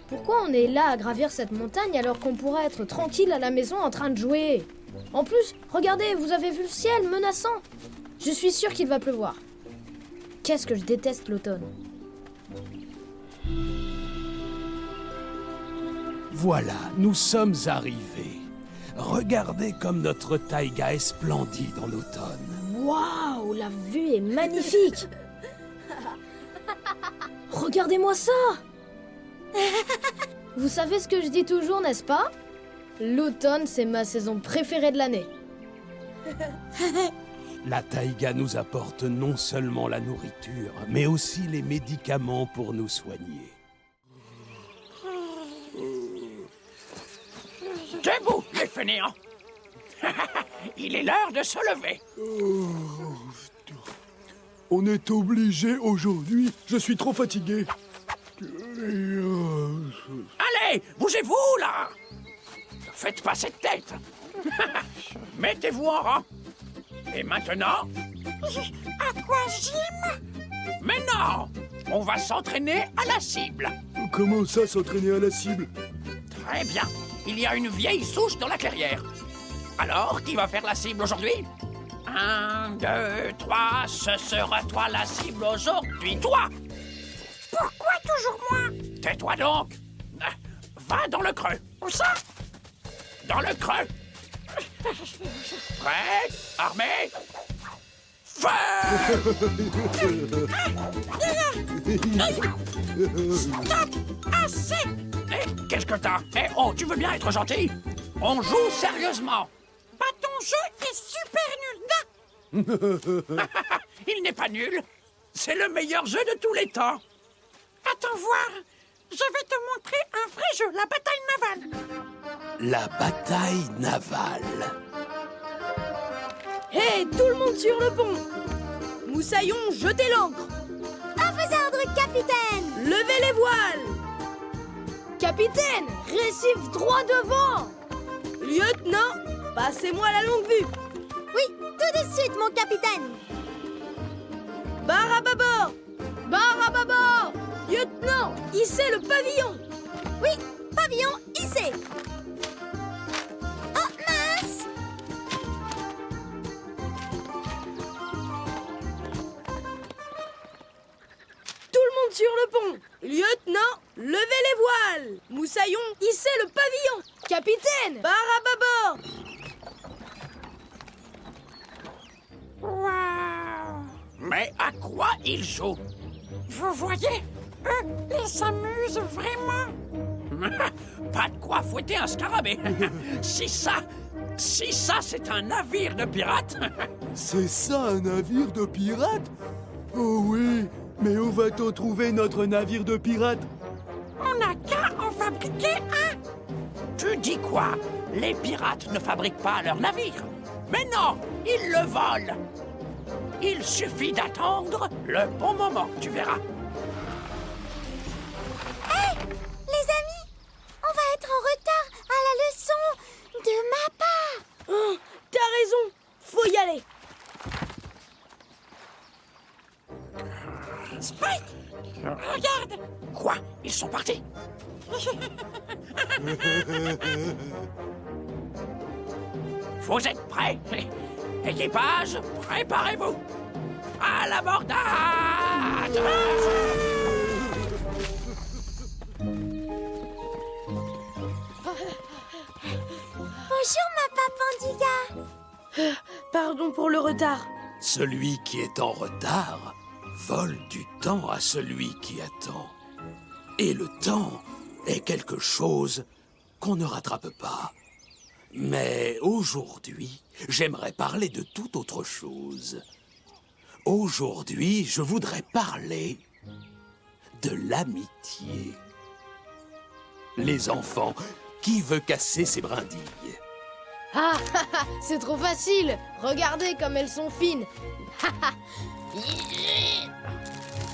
Pourquoi on est là à gravir cette montagne alors qu'on pourrait être tranquille à la maison en train de jouer? En plus, regardez, vous avez vu le ciel menaçant? Je suis sûre qu'il va pleuvoir. Qu'est-ce que je déteste l'automne. Voilà, nous sommes arrivés. Regardez comme notre taïga est splendide en automne. Waouh, la vue est magnifique. Regardez-moi ça. Vous savez ce que je dis toujours, n'est-ce pas? L'automne, c'est ma saison préférée de l'année. La taïga nous apporte non seulement la nourriture, mais aussi les médicaments pour nous soigner. Debout, les fainéants. Il est l'heure de se lever. On est obligé aujourd'hui. Je suis trop fatigué. Allez, bougez-vous, là. Ne faites pas cette tête. Mettez-vous en rang. Et maintenant... Aquagym? Mais non! On va s'entraîner à la cible. Comment ça, s'entraîner à la cible? Très bien. Il y a une vieille souche dans la clairière. Alors, qui va faire la cible aujourd'hui? 1, 2, 3, ce sera toi la cible aujourd'hui, toi! Pourquoi toujours moi? Tais-toi donc! Va dans le creux. Où ça? Dans le creux. Prêt? Armé? Feu! Stop! Assez! Qu'est-ce que t'as? Oh, tu veux bien être gentil? On joue sérieusement. Bah, ton jeu est super nul. Il n'est pas nul. C'est le meilleur jeu de tous les temps. Attends voir. Je vais te montrer un vrai jeu, la bataille navale. La bataille navale. Hé, tout le monde sur le pont. Moussaillon, jetez l'ancre. À vos ordres, capitaine. Levez les voiles. Capitaine, récif droit devant. Lieutenant, passez-moi la longue vue. Oui, tout de suite, mon capitaine. Barre à bâbord. Barre à bâbord. Lieutenant, hissez le pavillon. Oui, pavillon hissé. Oh, mince. Tout le monde sur le pont. Lieutenant, levez les voiles. Moussaillon, hissez le pavillon. Capitaine, barre à bâbord. Waouh. Mais à quoi ils jouent? Vous voyez? Eux, ils s'amusent vraiment. Pas de quoi fouetter un scarabée. Si ça c'est un navire de pirates. C'est ça, un navire de pirates? Oh oui, mais où va-t-on trouver notre navire de pirates? On n'a qu'à en fabriquer un. Tu dis quoi? Les pirates ne fabriquent pas leur navire. Mais non, ils le volent. Il suffit d'attendre le bon moment, tu verras. Hé, les amis, on va être en retard à la leçon de ma part. ils sont partis. Vous êtes prêts? Équipage, préparez-vous. À l'abordage! Bonjour, Mappa Pandiga. Pardon pour le retard. Celui qui est en retard vole du temps à celui qui attend. Et le temps est quelque chose qu'on ne rattrape pas. Mais aujourd'hui, j'aimerais parler de toute autre chose. Aujourd'hui, je voudrais parler de l'amitié. Les enfants, qui veut casser ses brindilles? Ah, c'est trop facile. Regardez comme elles sont fines.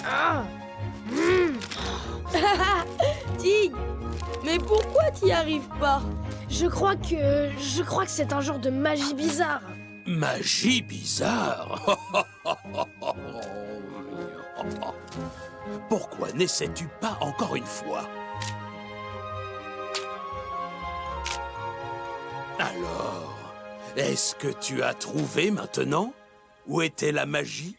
Ah. Tig, mais pourquoi t'y arrives pas? Je crois que c'est un genre de magie bizarre. Magie bizarre? Pourquoi n'essaies-tu pas encore une fois? Alors, est-ce que tu as trouvé maintenant? Où était la magie?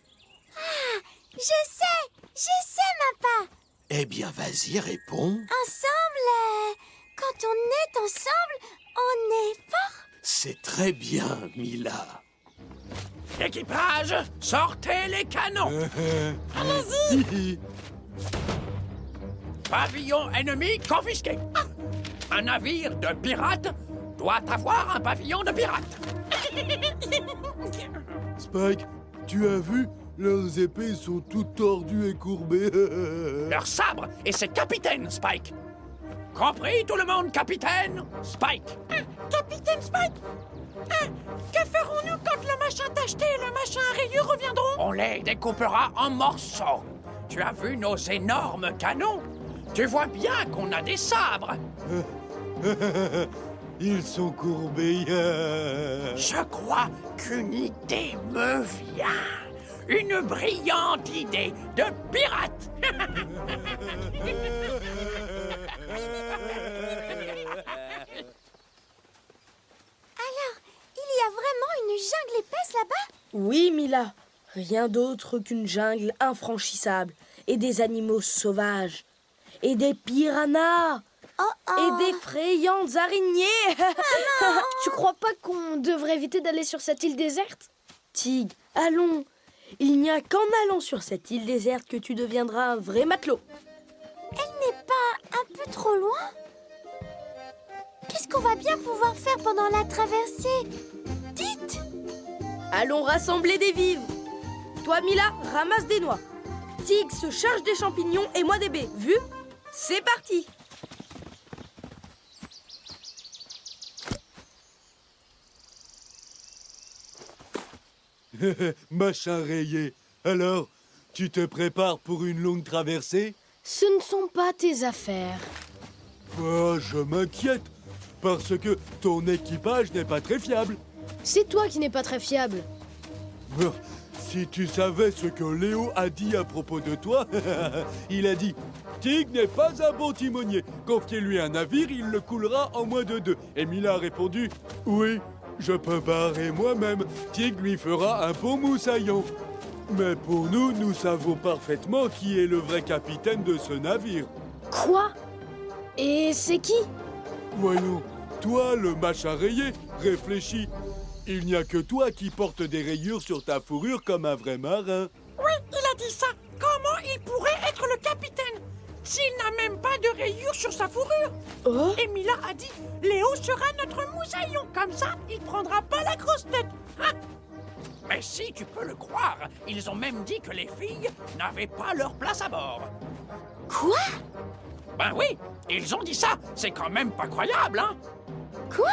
Ah, je sais, Mappa. Eh bien, vas-y, réponds. Ensemble, quand on est ensemble, on est fort. C'est très bien, Mila. Équipage, sortez les canons. Allez-y. Pavillon ennemi confisqué. Un navire de pirates doit avoir un pavillon de pirates. Spike, tu as vu? Leurs épées sont toutes tordues et courbées. Leur sabre et ses capitaines, Spike. Compris tout le monde, capitaine Spike. Capitaine Spike. Que ferons-nous quand le machin tacheté et le machin à rayures reviendront? On les découpera en morceaux. Tu as vu nos énormes canons? Tu vois bien qu'on a des sabres. Ils sont courbés. Je crois qu'une idée me vient. Une brillante idée de pirate. Alors, il y a vraiment une jungle épaisse là-bas? Oui, Mila. Rien d'autre qu'une jungle infranchissable. Et des animaux sauvages. Et des piranhas. Et d'effrayantes araignées. Tu crois pas qu'on devrait éviter d'aller sur cette île déserte? Tig, allons. Il n'y a qu'en allant sur cette île déserte que tu deviendras un vrai matelot. Elle n'est pas un peu trop loin? Qu'est-ce qu'on va bien pouvoir faire pendant la traversée? Dites! Allons rassembler des vivres. Toi, Mila, ramasse des noix. Tig se charge des champignons et moi des baies. Vu? C'est parti! Machin rayé. Alors, tu te prépares pour une longue traversée? Ce ne sont pas tes affaires. Oh, je m'inquiète, parce que ton équipage n'est pas très fiable. C'est toi qui n'es pas très fiable. Si tu savais ce que Léo a dit à propos de toi, il a dit « Tig n'est pas un bon timonier. Confiez-lui un navire, il le coulera en moins de 2. » Et Mila a répondu « Oui, je peux barrer moi-même. Tig lui fera un bon moussaillon. » Mais pour nous, nous savons parfaitement qui est le vrai capitaine de ce navire. Quoi? Et c'est qui? Voyons, toi, le machin rayé, réfléchis. Il n'y a que toi qui portes des rayures sur ta fourrure comme un vrai marin. Oui, il a dit ça. Comment il pourrait être le capitaine s'il n'a même pas de rayures sur sa fourrure? Et Mila a dit, Léo sera notre moussaillon. Comme ça, il prendra pas la grosse tête. Mais si tu peux le croire, ils ont même dit que les filles n'avaient pas leur place à bord. Quoi? Ben oui, ils ont dit ça. C'est quand même pas croyable, hein? Quoi?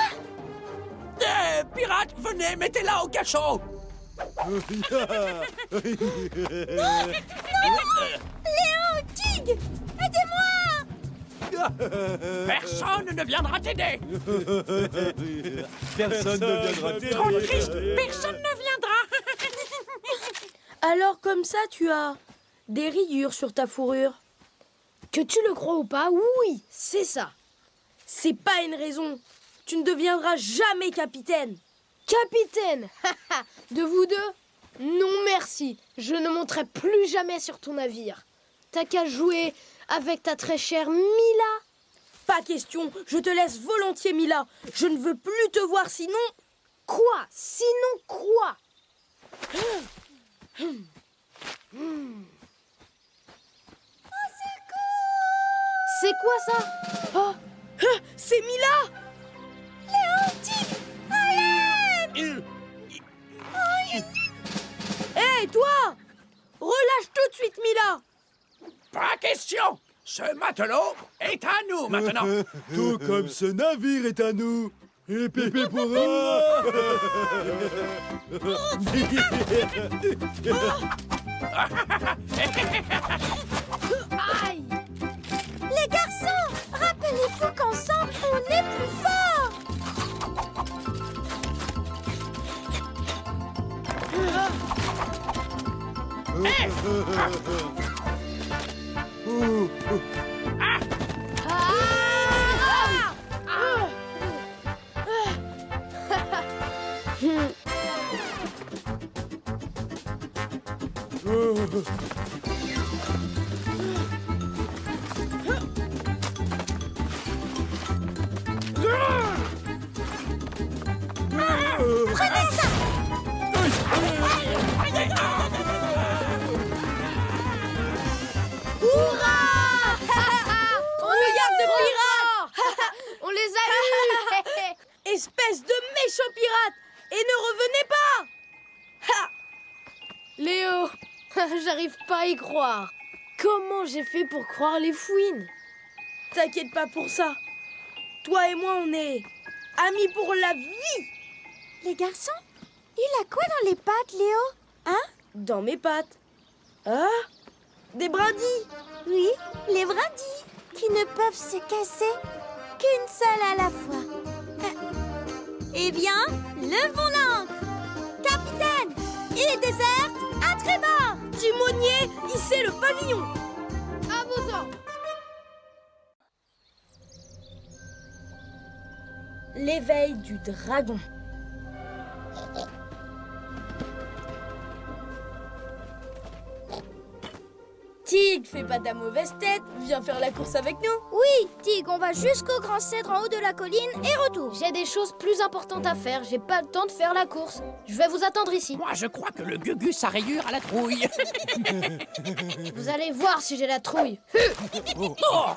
Pirates, venez, mettez-la au cachot. Léo, Tig, aidez-moi! Personne ne viendra t'aider. Personne ne viendra t'aider. Trop triste, personne ne viendra. Alors comme ça, tu as des rayures sur ta fourrure. Que tu le crois ou pas, oui, c'est ça. C'est pas une raison. Tu ne deviendras jamais capitaine. Capitaine? De vous deux? Non merci, je ne monterai plus jamais sur ton navire. T'as qu'à jouer avec ta très chère Mila. Pas question, je te laisse volontiers, Mila. Je ne veux plus te voir sinon... Quoi? Sinon quoi? C'est quoi ça? Oh, c'est Mila! Léo, Tig, à l'aide! Hé, toi! Relâche tout de suite, Mila! Pas question. Ce matelot est à nous maintenant. Tout comme ce navire est à nous. Et Pépé pourra. aïe! Les garçons, rappelez-vous qu'ensemble, on est plus forts! Prenez ça! Hurrah! On regarde de pirates! On les a eus! Espèce de méchant pirate! Et ne revenez pas! Ha! Léo, j'arrive pas à y croire. Comment j'ai fait pour croire les fouines? T'inquiète pas pour ça. Toi et moi, on est amis pour la vie. Les garçons, il a quoi dans les pattes, Léo? Hein? Dans mes pattes. Ah? Des brindilles. Oui, les brindilles, qui ne peuvent se casser qu'une seule à la fois. Eh bien, levons l'ancre. Capitaine, île déserte, à trébord. Timonier, hissez le pavillon. À vos ordres. L'éveil du dragon. Tig, fais pas ta mauvaise tête, viens faire la course avec nous. Oui, Tig, on va jusqu'au grand cèdre en haut de la colline et retour. J'ai des choses plus importantes à faire, j'ai pas le temps de faire la course. Je vais vous attendre ici. Moi, je crois que le Gugus a rayure à la trouille. Vous allez voir si j'ai la trouille. Oh.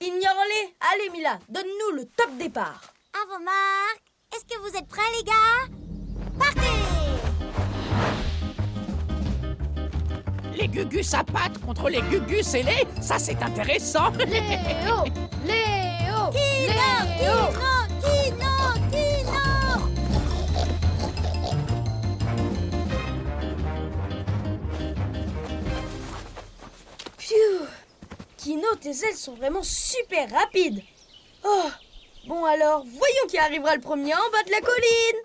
Ignore-les. Allez, Mila, donne-nous le top départ. À vos marques. Est-ce que vous êtes prêts, les gars? Partez! Les Gugus à pattes contre les Gugus ailés, ça c'est intéressant. Léo! Léo! Kino! Kino! Kino! Pfiou! Kino, tes ailes sont vraiment super rapides. Oh! Bon alors, voyons qui arrivera le premier en bas de la colline.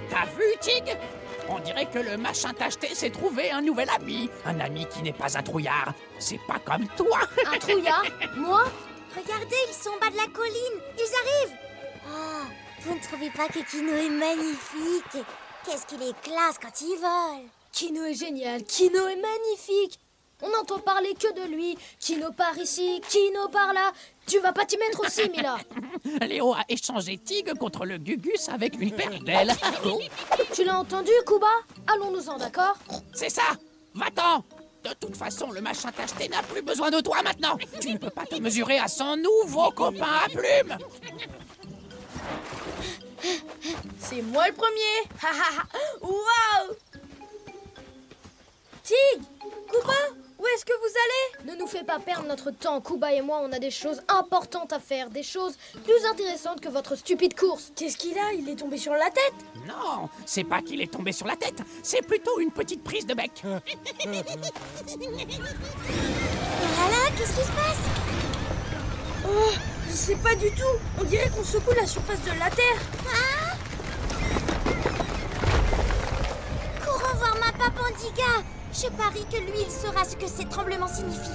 T'as vu, Tig? On dirait que le machin tacheté s'est trouvé un nouvel ami. Un ami qui n'est pas un trouillard. C'est pas comme toi. Un trouillard? Moi? Regardez, ils sont en bas de la colline. Ils arrivent. Oh, vous ne trouvez pas que Kino est magnifique? Qu'est-ce qu'il est classe quand il vole. Kino est génial, Kino est magnifique. On n'entend parler que de lui. Kino par ici, Kino par là. Tu vas pas t'y mettre aussi, Mila? Léo a échangé Tig contre le Gugus avec une paire d'ailes. Tu l'as entendu, Kuba? Allons-nous-en, d'accord? C'est ça. Va-t'en. De toute façon, le machin tacheté n'a plus besoin de toi maintenant. Tu ne peux pas te mesurer à son nouveau copain à plumes. C'est moi le premier. Waouh! Tig, Kuba, où est-ce que vous allez? Ne nous fais pas perdre notre temps. Kuba et moi, on a des choses importantes à faire. Des choses plus intéressantes que votre stupide course. Qu'est-ce qu'il a? Il est tombé sur la tête? Non, c'est pas qu'il est tombé sur la tête. C'est plutôt une petite prise de bec. Oh là là, qu'est-ce qui se passe? Oh, je sais pas du tout. On dirait qu'on secoue la surface de la Terre. Courons voir ma Papandiga. Je parie que lui, il saura ce que ces tremblements signifient.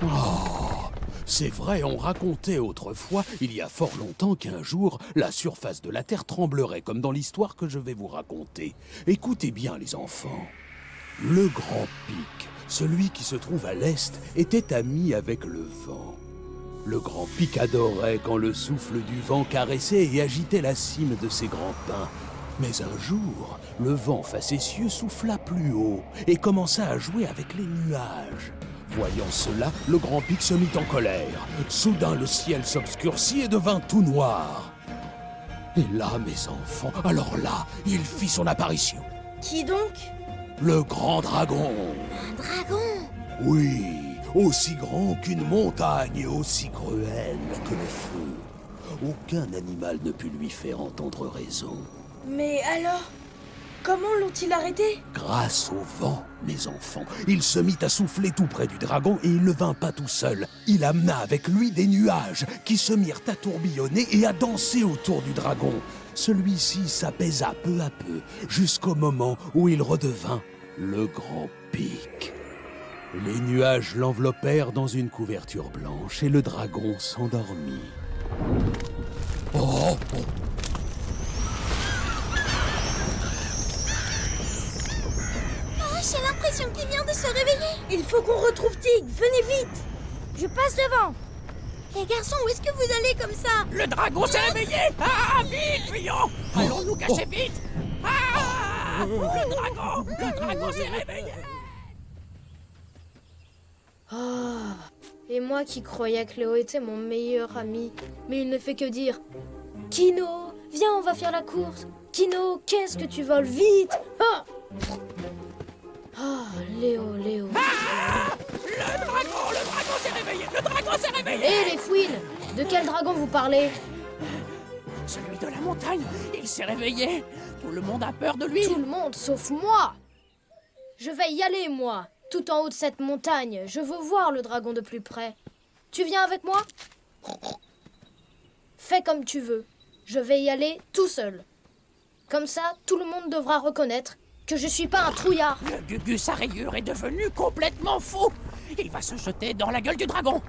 Oh, c'est vrai, on racontait autrefois, il y a fort longtemps qu'un jour, la surface de la Terre tremblerait, comme dans l'histoire que je vais vous raconter. Écoutez bien, les enfants. Le grand pic, celui qui se trouve à l'est, était ami avec le vent. Le grand pic adorait quand le souffle du vent caressait et agitait la cime de ses grands pins. Mais un jour, le vent facétieux souffla plus haut et commença à jouer avec les nuages. Voyant cela, le grand pic se mit en colère. Soudain, le ciel s'obscurcit et devint tout noir. Et là, mes enfants, alors là, il fit son apparition. Qui donc? Le grand dragon. Un dragon? Oui, aussi grand qu'une montagne et aussi cruel que le feu. Aucun animal ne put lui faire entendre raison. Mais alors, comment l'ont-ils arrêté? Grâce au vent, mes enfants, il se mit à souffler tout près du dragon et il ne vint pas tout seul. Il amena avec lui des nuages qui se mirent à tourbillonner et à danser autour du dragon. Celui-ci s'apaisa peu à peu jusqu'au moment où il redevint le grand pic. Les nuages l'enveloppèrent dans une couverture blanche et le dragon s'endormit. Oh, oh. J'ai l'impression qu'il vient de se réveiller. Il faut qu'on retrouve Tig. Venez vite. Je passe devant. Les garçons, où est-ce que vous allez comme ça? Le dragon s'est réveillé! Ah, vite, fuyons! Allons nous cacher vite! Ah! Le dragon s'est réveillé! Ah, et moi qui croyais que Léo était mon meilleur ami, mais il ne fait que dire « Kino, viens, on va faire la course. Kino, qu'est-ce que tu voles vite !» Ah, Léo. Ah! Le dragon s'est réveillé! Le dragon s'est réveillé! Hé, les fouines, de quel dragon vous parlez? Celui de la montagne, il s'est réveillé. Tout le monde a peur de lui. Tout le monde, sauf moi. Je vais y aller, moi. Tout en haut de cette montagne. Je veux voir le dragon de plus près. Tu viens avec moi? Fais comme tu veux. Je vais y aller tout seul. Comme ça, tout le monde devra reconnaître que je suis pas un trouillard. Le Gugus à rayures est devenu complètement fou. Il va se jeter dans la gueule du dragon.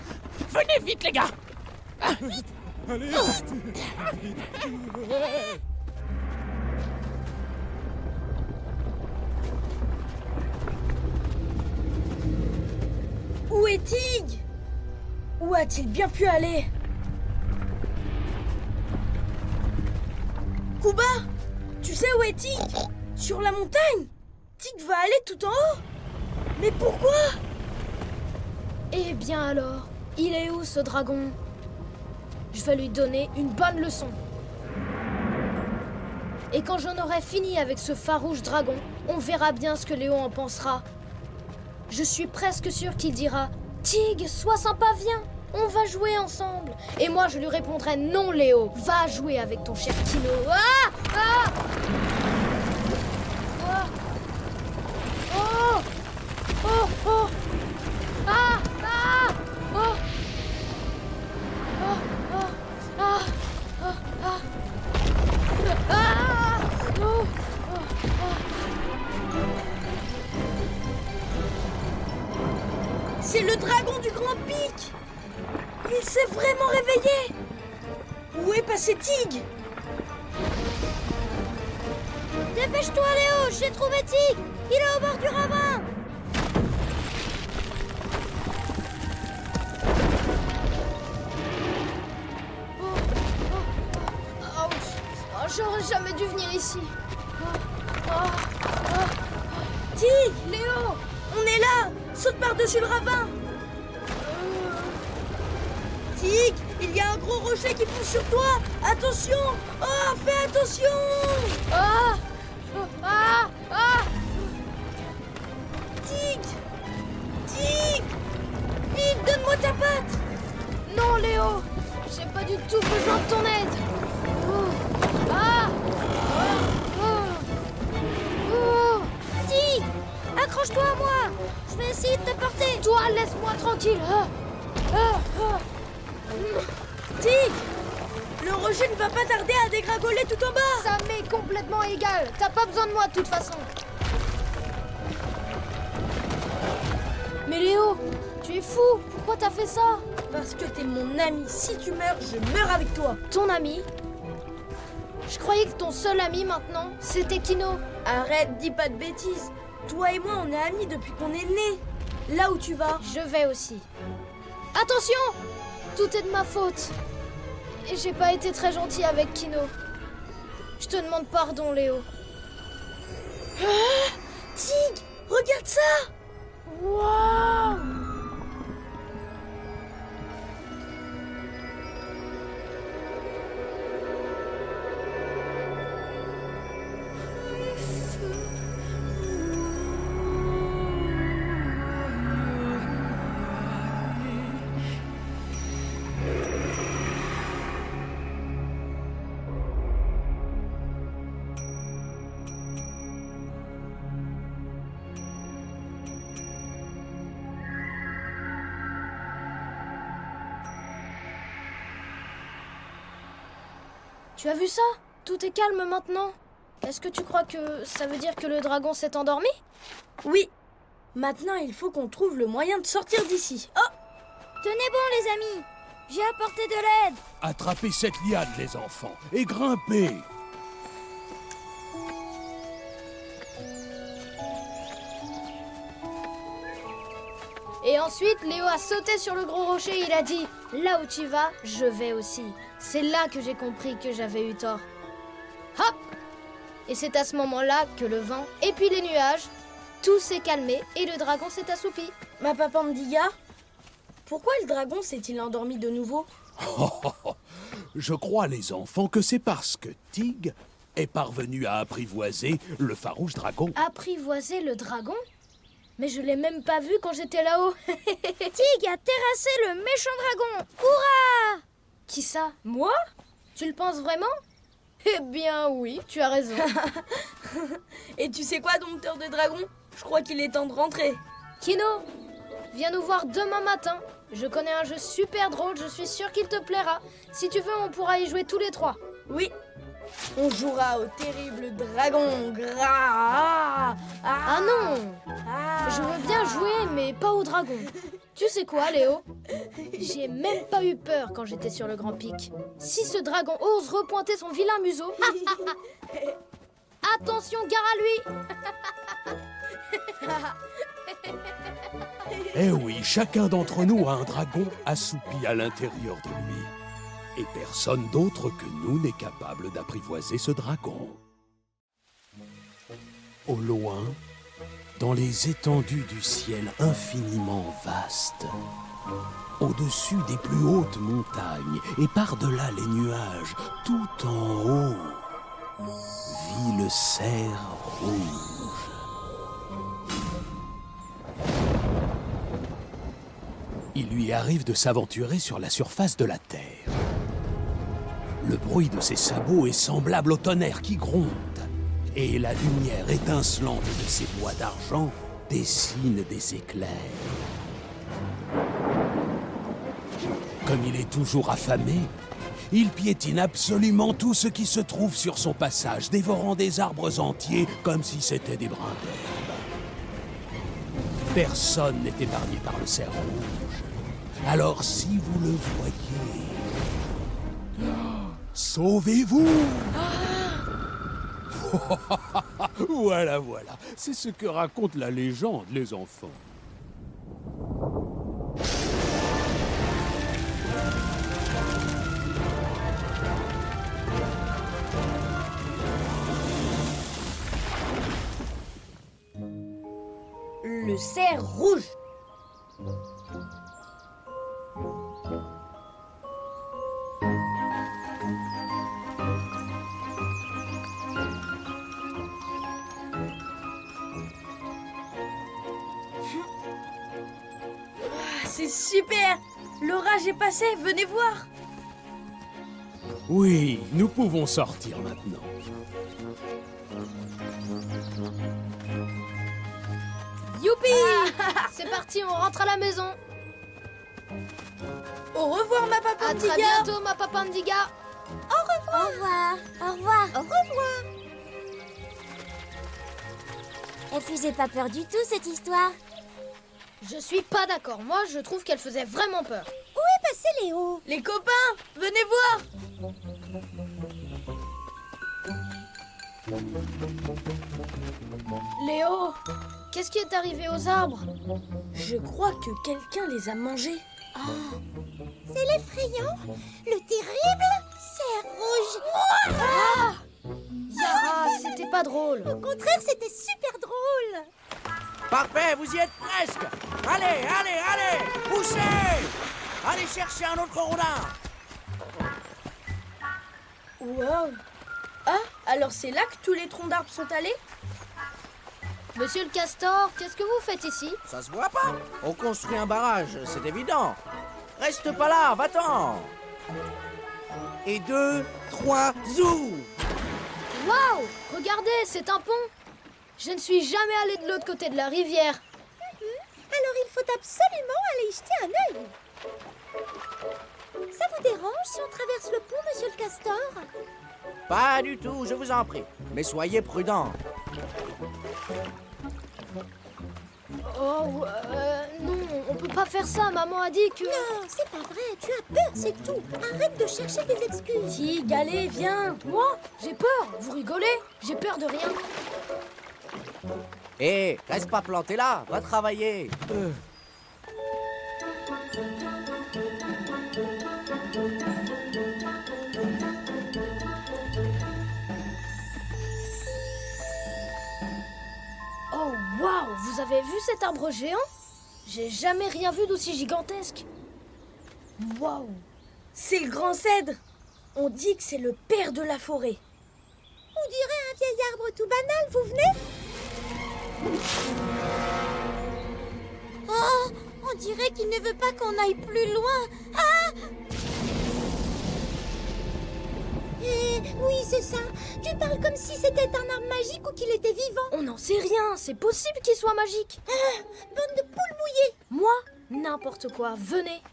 Venez vite, les gars. Vite. Allez, Où est Tig? Où a-t-il bien pu aller? Kuba, tu sais où est Tig? Sur la montagne? Tig va aller tout en haut? Mais pourquoi? Eh bien alors, il est où ce dragon? Je vais lui donner une bonne leçon. Et quand j'en aurai fini avec ce farouche dragon, on verra bien ce que Léo en pensera. Je suis presque sûre qu'il dira « Tig, sois sympa, viens, on va jouer ensemble !» Et moi je lui répondrai « Non Léo, va jouer avec ton cher Kino. » Ah! Ah! Ah! Oh! Oh! Oh! Ah! Ah! Oh! Oh! Oh! Ah! Oh! Ah! Ah! Oh! Oh! C'est le dragon du Grand Pic! Il s'est vraiment réveillé! Où est passé Tig? Dépêche-toi, Léo, j'ai trouvé Tig! Il est au bord du ravin! J'aurais jamais dû venir ici. Tig! Léo! On est là! Saute par-dessus le ravin! Tig! Il y a un gros rocher qui pousse sur toi! Attention! Oh, fais attention! Ah! Ah! Ah! Tig! Tig! Vite, donne-moi ta patte! Non, Léo! J'ai pas du tout besoin de ton aide! Ah! Tig! Accroche-toi à moi! Je vais essayer de te porter! Toi, laisse-moi tranquille! Tig! Le rocher ne va pas tarder à dégringoler tout en bas. Ça m'est complètement égal. T'as pas besoin de moi de toute façon. Mais Léo, tu es fou. Pourquoi t'as fait ça? Parce que t'es mon ami. Si tu meurs, je meurs avec toi. Ton ami? Je croyais que ton seul ami maintenant, c'était Kino. Arrête, dis pas de bêtises. Toi et moi, on est amis depuis qu'on est nés. Là où tu vas. Je vais aussi. Attention! Tout est de ma faute. Et j'ai pas été très gentil avec Kino. Je te demande pardon, Léo. Ah, Tig, regarde ça! Waouh! Tu as vu ça? Tout est calme maintenant. Est-ce que tu crois que ça veut dire que le dragon s'est endormi? Oui. Maintenant, il faut qu'on trouve le moyen de sortir d'ici. Oh! Tenez bon, les amis. J'ai apporté de l'aide. Attrapez cette liane, les enfants, et grimpez. Et ensuite, Léo a sauté sur le gros rocher et il a dit « Là où tu vas, je vais aussi ». C'est là que j'ai compris que j'avais eu tort. Hop! Et c'est à ce moment-là que le vent et puis les nuages, tout s'est calmé et le dragon s'est assoupi. Ma papa Ndiga, pourquoi le dragon s'est-il endormi de nouveau? Je crois, les enfants, que c'est parce que Tig est parvenu à apprivoiser le farouche dragon. Apprivoiser le dragon? Mais je l'ai même pas vu quand j'étais là-haut. Tig a terrassé le méchant dragon. Hurrah! Qui ça? Moi? Tu le penses vraiment? Eh bien oui, tu as raison. Et tu sais quoi, dompteur de dragon? Je crois qu'il est temps de rentrer. Kino, viens nous voir demain matin. Je connais un jeu super drôle, je suis sûre qu'il te plaira. Si tu veux, on pourra y jouer tous les trois. Oui. On jouera au terrible dragon gras. Ah non! Je veux bien jouer, mais pas au dragon. Tu sais quoi, Léo? J'ai même pas eu peur quand j'étais sur le grand pic. Si ce dragon ose repointer son vilain museau... Attention, gare à lui! Eh oui, chacun d'entre nous a un dragon assoupi à l'intérieur de lui. Et personne d'autre que nous n'est capable d'apprivoiser ce dragon. Au loin, dans les étendues du ciel infiniment vastes, au-dessus des plus hautes montagnes et par-delà les nuages, tout en haut, vit le cerf rouge. Il lui arrive de s'aventurer sur la surface de la terre. Le bruit de ses sabots est semblable au tonnerre qui gronde, et la lumière étincelante de ses bois d'argent dessine des éclairs. Comme il est toujours affamé, il piétine absolument tout ce qui se trouve sur son passage, dévorant des arbres entiers comme si c'était des brins d'herbe. Personne n'est épargné par le cerf rouge. Alors si vous le voyez... Sauvez-vous! Voilà, voilà. C'est ce que raconte la légende, les enfants. Le cerf rouge. C'est super! L'orage est passé, venez voir! Oui, nous pouvons sortir maintenant. Youpi! C'est parti, on rentre à la maison. Au revoir, ma papa À Ndiga. très bientôt, ma papa Ndiga. Au revoir. Au revoir. Au revoir. Elle faisait pas peur du tout, cette histoire. Je suis pas d'accord. Moi, je trouve qu'elle faisait vraiment peur. Où est passé Léo? Les copains, venez voir. Léo, qu'est-ce qui est arrivé aux arbres? Je crois que quelqu'un les a mangés. C'est l'effrayant, le terrible cerf rouge. Ah! Yara, c'était pas drôle. Au contraire, c'était super drôle. Parfait, vous y êtes presque. Allez, allez, allez, poussez. Allez chercher un autre rondin. Wow. Ah, alors c'est là que tous les troncs d'arbres sont allés? Monsieur le castor, qu'est-ce que vous faites ici? Ça se voit pas. On construit un barrage, c'est évident. Reste pas là, va-t'en. Et 2, 3, zou. Waouh! Regardez, c'est un pont. Je ne suis jamais allée de l'autre côté de la rivière. Alors il faut absolument aller y jeter un œil. Ça vous dérange si on traverse le pont, monsieur le castor? Pas du tout, je vous en prie. Mais soyez prudents. Oh, non, on peut pas faire ça. Maman a dit que... Non, c'est pas vrai. Tu as peur, c'est tout. Arrête de chercher des excuses. Tig, allez, viens. Moi? J'ai peur. Vous rigolez? J'ai peur de rien. Hé, reste pas planté là, va travailler. Oh, waouh! Vous avez vu cet arbre géant? J'ai jamais rien vu d'aussi gigantesque. Waouh. C'est le grand cèdre. On dit que c'est le père de la forêt. On dirait un vieil arbre tout banal, vous venez? Oh, on dirait qu'il ne veut pas qu'on aille plus loin. Ah! Oui, c'est ça. Tu parles comme si c'était un arbre magique ou qu'il était vivant. On n'en sait rien. C'est possible qu'il soit magique. Ah, bande de poules mouillées. Moi? N'importe quoi. Venez.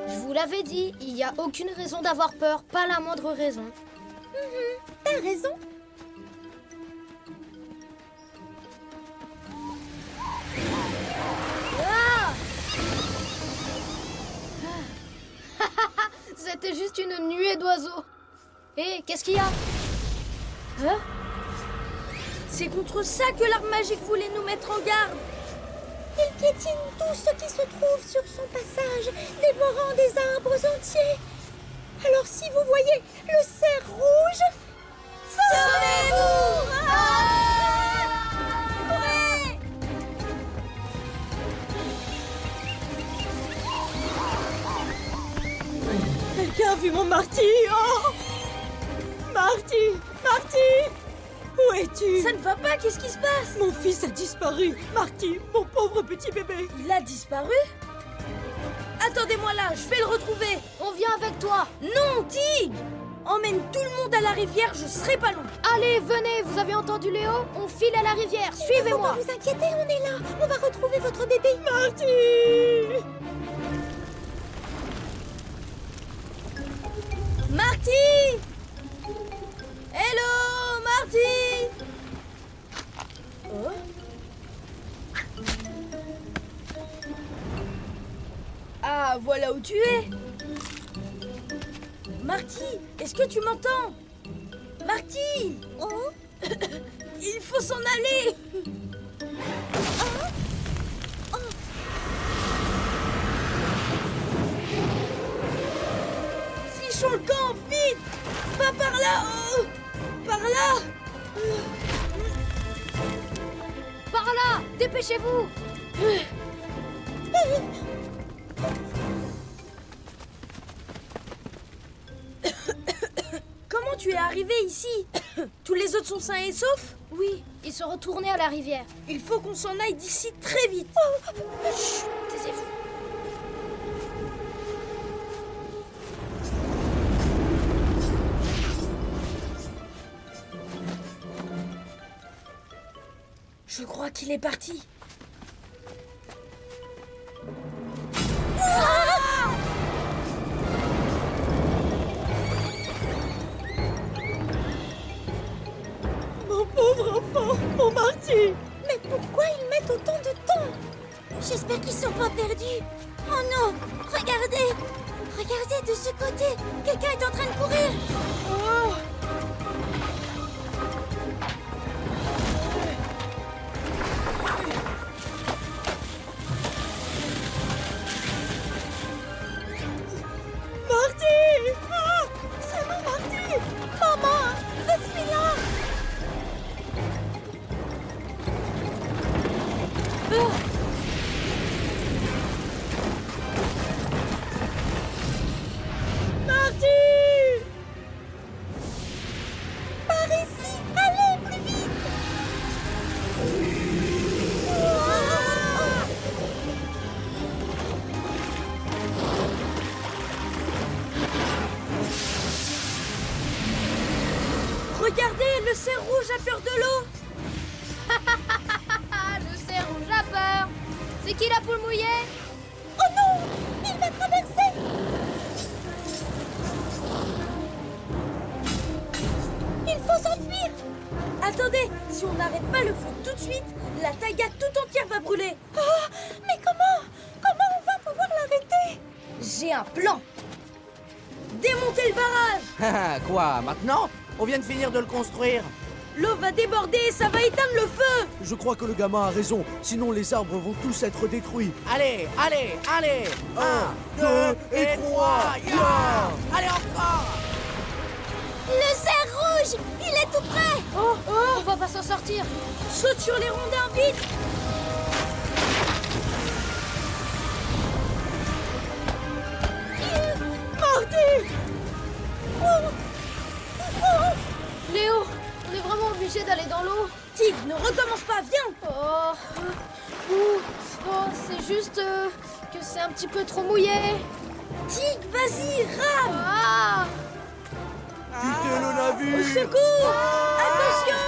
Je vous l'avais dit, il n'y a aucune raison d'avoir peur, pas la moindre raison. T'as raison. C'était juste une nuée d'oiseaux. Hé, qu'est-ce qu'il y a? Hein? C'est contre ça que l'arbre magique voulait nous mettre en garde. Il piétine tout ce qui se trouve sur son passage, dévorant des arbres entiers. Alors si vous voyez le cerf rouge, sauvez-vous! Courez! Quelqu'un a vu mon Marty? Oh! Marty! Marty! Où es-tu? Ça ne va pas, qu'est-ce qui se passe? Mon fils a disparu. Marty, mon pauvre petit bébé. Il a disparu? Attendez-moi là, je vais le retrouver. On vient avec toi. Non, Tig! Emmène tout le monde à la rivière, je serai pas long. Allez, venez, vous avez entendu Léo? On file à la rivière, suivez-moi. Ne vous inquiétez, on est là. On va retrouver votre bébé. Marty! Marty! Hello, Marty! Oh? Ah, voilà où tu es. Marty, est-ce que tu m'entends? Marty! Oh? Il faut s'en aller! Fichons le camp, vite! Pas par là! Oh, par là! Par là! Dépêchez-vous! Comment tu es arrivé ici? Tous les autres sont sains et saufs? Oui, ils sont retournés à la rivière. Il faut qu'on s'en aille d'ici très vite. Chut, taisez-vous. Je crois qu'il est parti. Mon pauvre enfant, mon Marty. Mais pourquoi ils mettent autant de temps? J'espère qu'ils sont pas perdus. Oh non, regardez. Regardez de ce côté. Quelqu'un est en train de courir. Oh. Marty! Ah, c'est mon Marty! Maman, je suis là! Oh. Marty! Par ici! Allez, plus vite! Ah. Regardez, le cerf rouge a peur de l'eau. Le cerf rouge a peur. C'est qui la poule mouillée? Oh non! Il va traverser! Il faut s'enfuir! Attendez, si on n'arrête pas le feu tout de suite, la taïga tout entière va brûler. Oh, mais comment? Comment on va pouvoir l'arrêter? J'ai un plan. Démonter le barrage. Quoi, maintenant? On vient de finir de le construire. L'eau va déborder et ça va éteindre le feu. Je crois que le gamin a raison, sinon les arbres vont tous être détruits. Allez, allez, allez. 1, 2 et 3. Allez encore. Le cerf rouge! Il est tout près! Oh, on va pas s'en sortir. Saute sur les rondins, vite. Marty! Léo, on est vraiment obligé d'aller dans l'eau. Tig, ne recommence pas, viens. C'est juste que c'est un petit peu trop mouillé. Tig, vas-y, rame. Ah! Quittez le navire. Au secours. Attention.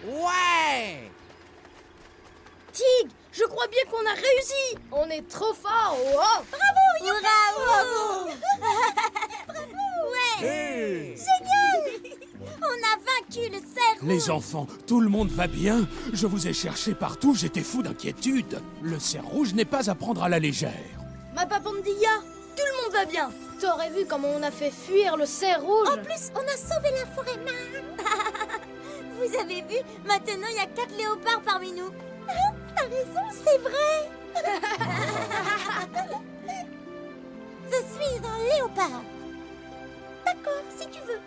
Ouais. Tig, je crois bien qu'on a réussi. On est trop fort. Oh! Bravo, Bravo! Bravo, ouais! Hey. Génial! On a vaincu le cerf rouge. Les enfants, tout le monde va bien? Je vous ai cherché partout, j'étais fou d'inquiétude. Le cerf rouge n'est pas à prendre à la légère. Ma papandilla, tout le monde va bien. T'aurais vu comment on a fait fuir le cerf rouge? En plus, on a sauvé la forêt Vous avez vu? Maintenant, il y a 4 léopards parmi nous. T'as raison, c'est vrai. Je suis un léopard. D'accord, si tu veux.